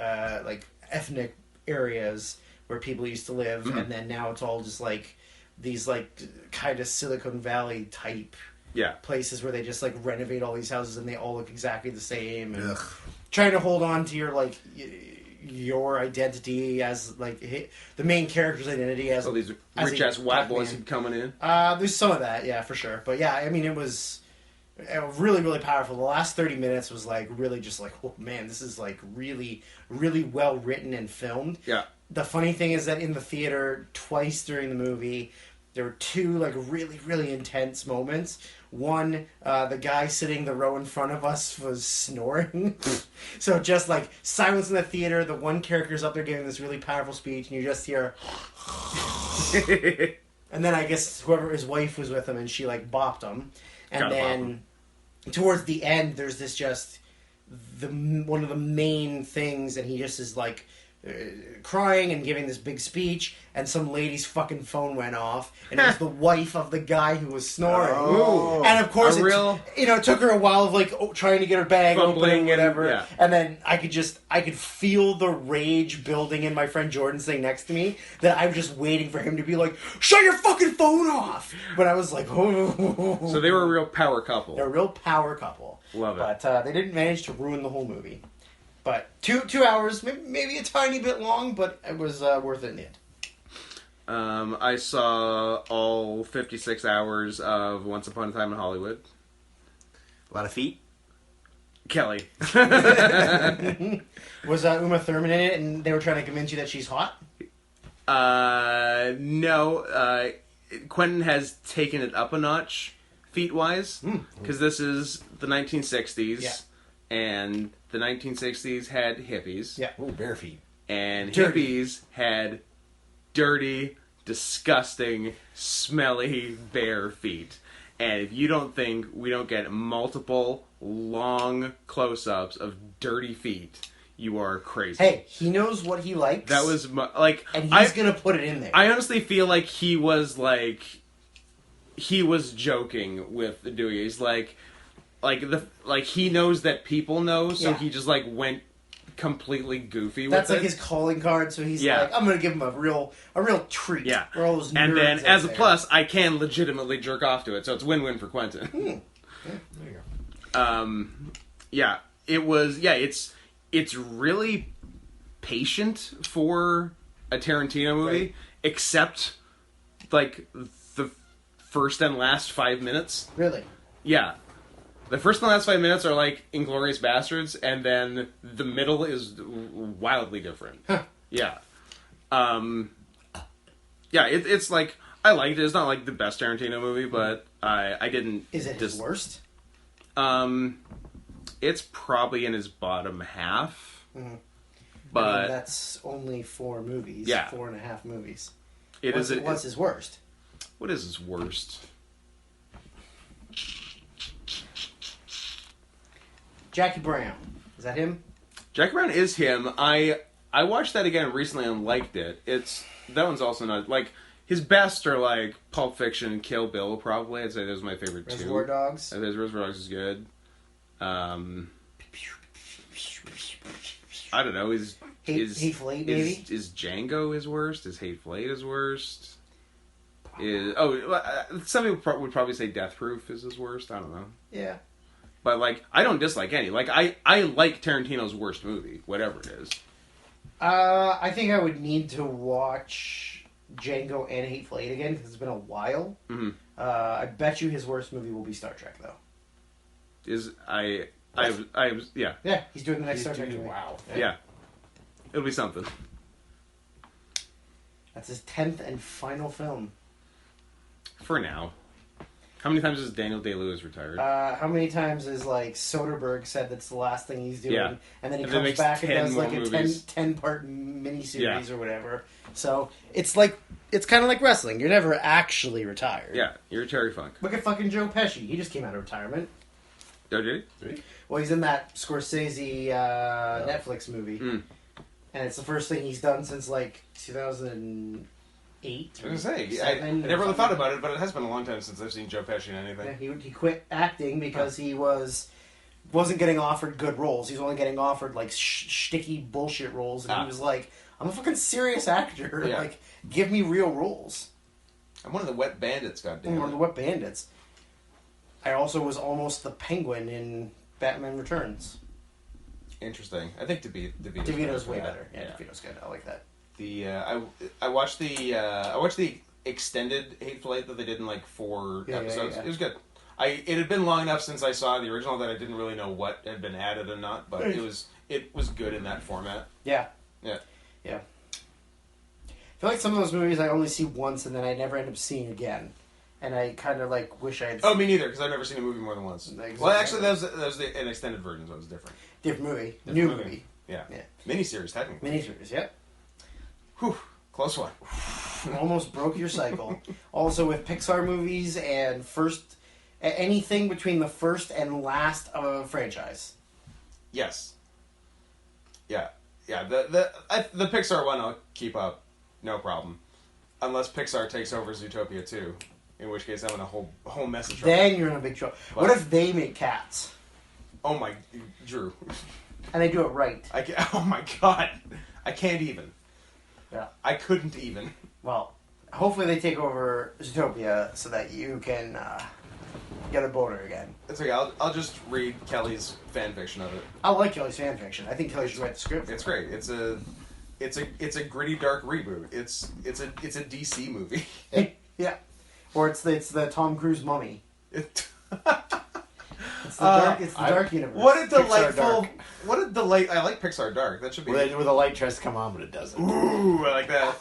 [SPEAKER 2] like, ethnic areas where people used to live, and then now it's all just, like, these, like, kind of Silicon Valley type places where they just, like, renovate all these houses and they all look exactly the same. And trying to hold on to your, like... your identity as like the main character's identity as
[SPEAKER 1] these rich ass white boys coming in.
[SPEAKER 2] There's some of that, yeah, for sure. But yeah, I mean, it was really, really powerful. The last 30 minutes was like really just like, oh man, this is like really, really well written and filmed.
[SPEAKER 1] Yeah.
[SPEAKER 2] The funny thing is that in the theater twice during the movie, there were two like really, really intense moments. One, the guy sitting the row in front of us was snoring. So just like silence in the theater, the one character's up there giving this really powerful speech, and you just hear... And then I guess whoever his wife was with him, and she like bopped him. And then towards the end, there's this just... one of the main things, and he just is like... crying and giving this big speech, and some lady's fucking phone went off, and it was the wife of the guy who was snoring.
[SPEAKER 1] Oh.
[SPEAKER 2] And of course, it took her a while of like trying to get her bag open and whatever. And then I could feel the rage building in my friend Jordan sitting next to me, that I was just waiting for him to be like, "Shut your fucking phone off!" But I was like, "Oh."
[SPEAKER 1] So they were a real power couple.
[SPEAKER 2] They're a real power couple.
[SPEAKER 1] Love it.
[SPEAKER 2] But they didn't manage to ruin the whole movie. But 2 hours, maybe a tiny bit long, but it was worth it in the end.
[SPEAKER 1] I saw all 56 hours of Once Upon a Time in Hollywood.
[SPEAKER 3] A lot of feet.
[SPEAKER 1] Kelly.
[SPEAKER 2] Was Uma Thurman in it, and they were trying to convince you that she's hot?
[SPEAKER 1] No. Quentin has taken it up a notch, feet-wise, because this is the 1960s.
[SPEAKER 2] Yeah.
[SPEAKER 1] And the 1960s had hippies.
[SPEAKER 2] Yeah.
[SPEAKER 3] Ooh, bare feet.
[SPEAKER 1] And
[SPEAKER 2] Dirty.
[SPEAKER 1] hippies had dirty, disgusting, smelly, bare feet. And if you don't think we don't get multiple long close-ups of dirty feet, you are crazy.
[SPEAKER 2] Hey, he knows what he likes.
[SPEAKER 1] That was like...
[SPEAKER 2] And he's going to put it in there.
[SPEAKER 1] I honestly feel like he was joking with the Dewey. He's like he knows that people know, so he just like went completely goofy with it.
[SPEAKER 2] That's like his calling card, so he's like, I'm going to give him a real treat.
[SPEAKER 1] Yeah.
[SPEAKER 2] For all those nerds
[SPEAKER 1] and then,
[SPEAKER 2] out
[SPEAKER 1] as a
[SPEAKER 2] there.
[SPEAKER 1] plus, I can legitimately jerk off to it, so it's win-win for Quentin.
[SPEAKER 2] Yeah, there you go.
[SPEAKER 1] Yeah, it was... Yeah, it's really patient for a Tarantino movie,
[SPEAKER 2] Right.
[SPEAKER 1] except, like, the first and last 5 minutes.
[SPEAKER 2] Really?
[SPEAKER 1] Yeah. The first and last 5 minutes are like Inglourious Bastards, and then the middle is wildly different.
[SPEAKER 2] Huh.
[SPEAKER 1] Yeah. Yeah, it's like, I liked it. It's not like the best Tarantino movie, but I didn't.
[SPEAKER 2] Is it his worst?
[SPEAKER 1] It's probably in his bottom half.
[SPEAKER 2] Mm-hmm.
[SPEAKER 1] But
[SPEAKER 2] I mean, that's only 4 movies.
[SPEAKER 1] Yeah.
[SPEAKER 2] 4.5 movies.
[SPEAKER 1] What's
[SPEAKER 2] his worst?
[SPEAKER 1] What is his worst?
[SPEAKER 2] Jackie Brown. Is that him?
[SPEAKER 1] Jackie Brown is him. I watched that again recently and liked it. That one's also not like his best are like Pulp Fiction and Kill Bill. Probably I'd say those are my favorite
[SPEAKER 2] Reservoir
[SPEAKER 1] two.
[SPEAKER 2] Dogs.
[SPEAKER 1] Reservoir Dogs is good. I don't know.
[SPEAKER 2] Hateful Eight, maybe?
[SPEAKER 1] Is Django his worst? Is Hateful Eight his worst? Some people would probably say Death Proof is his worst. I don't know.
[SPEAKER 2] Yeah.
[SPEAKER 1] But like, I don't dislike any. Like, I like Tarantino's worst movie, whatever it is.
[SPEAKER 2] I think I would need to watch Django and Hateful Eight again because it's been a while.
[SPEAKER 1] Mm-hmm.
[SPEAKER 2] I bet you his worst movie will be Star Trek, though.
[SPEAKER 1] Yeah.
[SPEAKER 2] Yeah, he's doing the next Star Trek movie.
[SPEAKER 3] Wow.
[SPEAKER 1] Yeah. It'll be something.
[SPEAKER 2] That's his 10th and final film.
[SPEAKER 1] For now. How many times has Daniel Day-Lewis retired?
[SPEAKER 2] How many times has like Soderbergh said that's the last thing he's doing,
[SPEAKER 1] Yeah.
[SPEAKER 2] And then he
[SPEAKER 1] And
[SPEAKER 2] comes
[SPEAKER 1] makes
[SPEAKER 2] back and
[SPEAKER 1] 10
[SPEAKER 2] does like a
[SPEAKER 1] more
[SPEAKER 2] 10-part miniseries
[SPEAKER 1] Yeah.
[SPEAKER 2] or whatever. So it's kind of like wrestling. You're never actually retired.
[SPEAKER 1] Yeah, you're Terry Funk.
[SPEAKER 2] Look at fucking Joe Pesci. He just came out of retirement.
[SPEAKER 1] Oh, did he?
[SPEAKER 2] Well, he's in that Scorsese Netflix movie, and it's the first thing he's done since like 2008.
[SPEAKER 1] I was gonna say, I never really thought about it, but it has been a long time since I've seen Joe Pesci in anything.
[SPEAKER 2] Yeah, he quit acting because he wasn't getting offered good roles. He was only getting offered like shticky bullshit roles, and he was like, "I'm a fucking serious actor.
[SPEAKER 1] Yeah.
[SPEAKER 2] Like, give me real roles."
[SPEAKER 1] I'm one of the Wet Bandits, goddamn.
[SPEAKER 2] One of the Wet Bandits. I also was almost the Penguin in Batman Returns.
[SPEAKER 1] Interesting. I think
[SPEAKER 2] DeVito's way better. Yeah, DeVito's good. I like that.
[SPEAKER 1] I watched the extended Hateful Eight that they did in like 4 episodes.
[SPEAKER 2] Yeah.
[SPEAKER 1] It was good. It had been long enough since I saw the original that I didn't really know what had been added and not, but it was good in that format.
[SPEAKER 2] Yeah.
[SPEAKER 1] Yeah.
[SPEAKER 2] Yeah. I feel like some of those movies I only see once and then I never end up seeing again. And I kind of like wish I had
[SPEAKER 1] Oh, me neither, because I've never seen a movie more than once.
[SPEAKER 2] Exactly.
[SPEAKER 1] Well, actually, that was an extended version, so it was different.
[SPEAKER 2] Different movie.
[SPEAKER 1] Different
[SPEAKER 2] New
[SPEAKER 1] movie.
[SPEAKER 2] movie.
[SPEAKER 1] Yeah.
[SPEAKER 2] Yeah.
[SPEAKER 1] Miniseries, technically.
[SPEAKER 2] Miniseries, yep.
[SPEAKER 1] Whew. Close one.
[SPEAKER 2] Almost broke your cycle. Also with Pixar movies and anything between the first and last of a franchise.
[SPEAKER 1] Yes. Yeah. Yeah. The Pixar one I'll keep up. No problem. Unless Pixar takes over Zootopia 2. In which case I'm in a whole mess of trouble.
[SPEAKER 2] Then you're in a big trouble. What if they make Cats?
[SPEAKER 1] Oh my... Drew.
[SPEAKER 2] And they do it right.
[SPEAKER 1] Oh my god. I can't even.
[SPEAKER 2] Yeah.
[SPEAKER 1] I couldn't even.
[SPEAKER 2] Well, hopefully they take over Zootopia so that you can get a boner again.
[SPEAKER 1] It's okay. I'll just read Kelly's fan fiction of it.
[SPEAKER 2] I like Kelly's fan fiction. I think Kelly should write the script.
[SPEAKER 1] It's great. It's a gritty dark reboot. It's a DC movie.
[SPEAKER 2] Yeah. Or it's the Tom Cruise Mummy.
[SPEAKER 1] It,
[SPEAKER 2] It's the dark universe.
[SPEAKER 1] What a
[SPEAKER 3] Pixar
[SPEAKER 1] delightful!
[SPEAKER 3] Dark.
[SPEAKER 1] What a delight! I like Pixar Dark. That should be.
[SPEAKER 3] Where the light tries to come on, but it doesn't.
[SPEAKER 1] Ooh, I like that.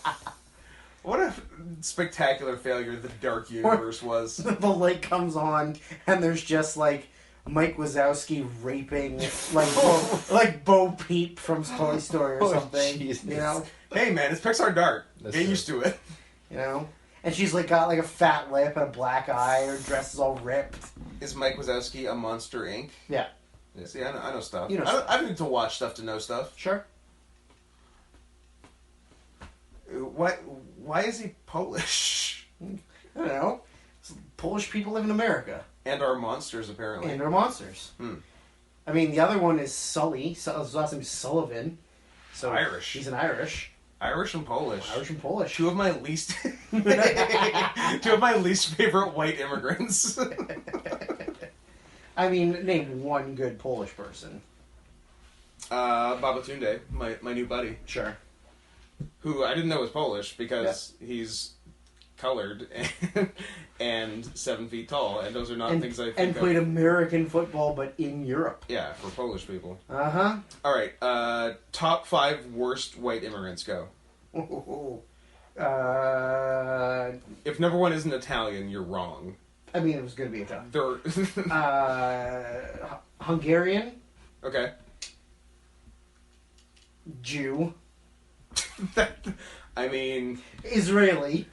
[SPEAKER 1] What a spectacular failure the Dark Universe was.
[SPEAKER 2] The light comes on and there's just like Mike Wazowski raping like Bo Peep from Toy Story or
[SPEAKER 3] Oh,
[SPEAKER 2] something.
[SPEAKER 3] Jesus.
[SPEAKER 2] You know?
[SPEAKER 1] Hey man, it's Pixar Dark.
[SPEAKER 3] That's
[SPEAKER 1] Get
[SPEAKER 3] true.
[SPEAKER 1] used to it.
[SPEAKER 2] You know? And she's like got like a fat lip and a black eye, her dress is all ripped.
[SPEAKER 1] Is Mike Wazowski a Monster Inc?
[SPEAKER 2] Yeah.
[SPEAKER 1] See, I know stuff.
[SPEAKER 2] You know
[SPEAKER 1] I don't need to watch stuff to know stuff.
[SPEAKER 2] Sure.
[SPEAKER 1] Why is he Polish?
[SPEAKER 2] I don't know. Polish people live in America.
[SPEAKER 1] And are monsters, apparently.
[SPEAKER 2] And are monsters. I mean, the other one is Sully. His last name is Sullivan. So
[SPEAKER 1] Irish.
[SPEAKER 2] He's an Irish.
[SPEAKER 1] Irish and Polish.
[SPEAKER 2] Irish and Polish.
[SPEAKER 1] Two of my least favorite white immigrants.
[SPEAKER 2] I mean, name one good Polish person.
[SPEAKER 1] Babatunde, my new buddy,
[SPEAKER 2] Sure.
[SPEAKER 1] who I didn't know was Polish because he's colored and 7 feet tall, and those are not things I think
[SPEAKER 2] and played American football, but in Europe.
[SPEAKER 1] Yeah, for Polish people.
[SPEAKER 2] Uh-huh.
[SPEAKER 1] All right, top 5 worst white immigrants, go.
[SPEAKER 2] Ooh.
[SPEAKER 1] If number 1 isn't Italian, you're wrong.
[SPEAKER 2] I mean, it was going to be a ton.
[SPEAKER 1] They're
[SPEAKER 2] Hungarian,
[SPEAKER 1] okay.
[SPEAKER 2] Jew,
[SPEAKER 1] I mean,
[SPEAKER 2] Israeli.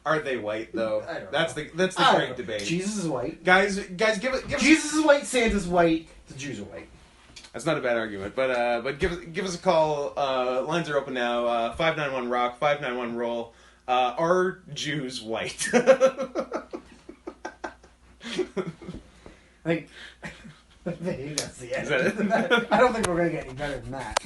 [SPEAKER 1] are they white though?
[SPEAKER 2] I don't
[SPEAKER 1] That's
[SPEAKER 2] know.
[SPEAKER 1] the
[SPEAKER 2] I don't
[SPEAKER 1] great
[SPEAKER 2] know.
[SPEAKER 1] debate.
[SPEAKER 2] Jesus is white.
[SPEAKER 1] Guys, give us.
[SPEAKER 2] Jesus is white. Santa's white. The Jews are white.
[SPEAKER 1] That's not a bad argument, but give us a call. Lines are open now. 591 rock 591 roll. Are Jews white?
[SPEAKER 2] Like, I think that's the end.
[SPEAKER 1] Is that it?
[SPEAKER 2] I don't think we're gonna get any better than that.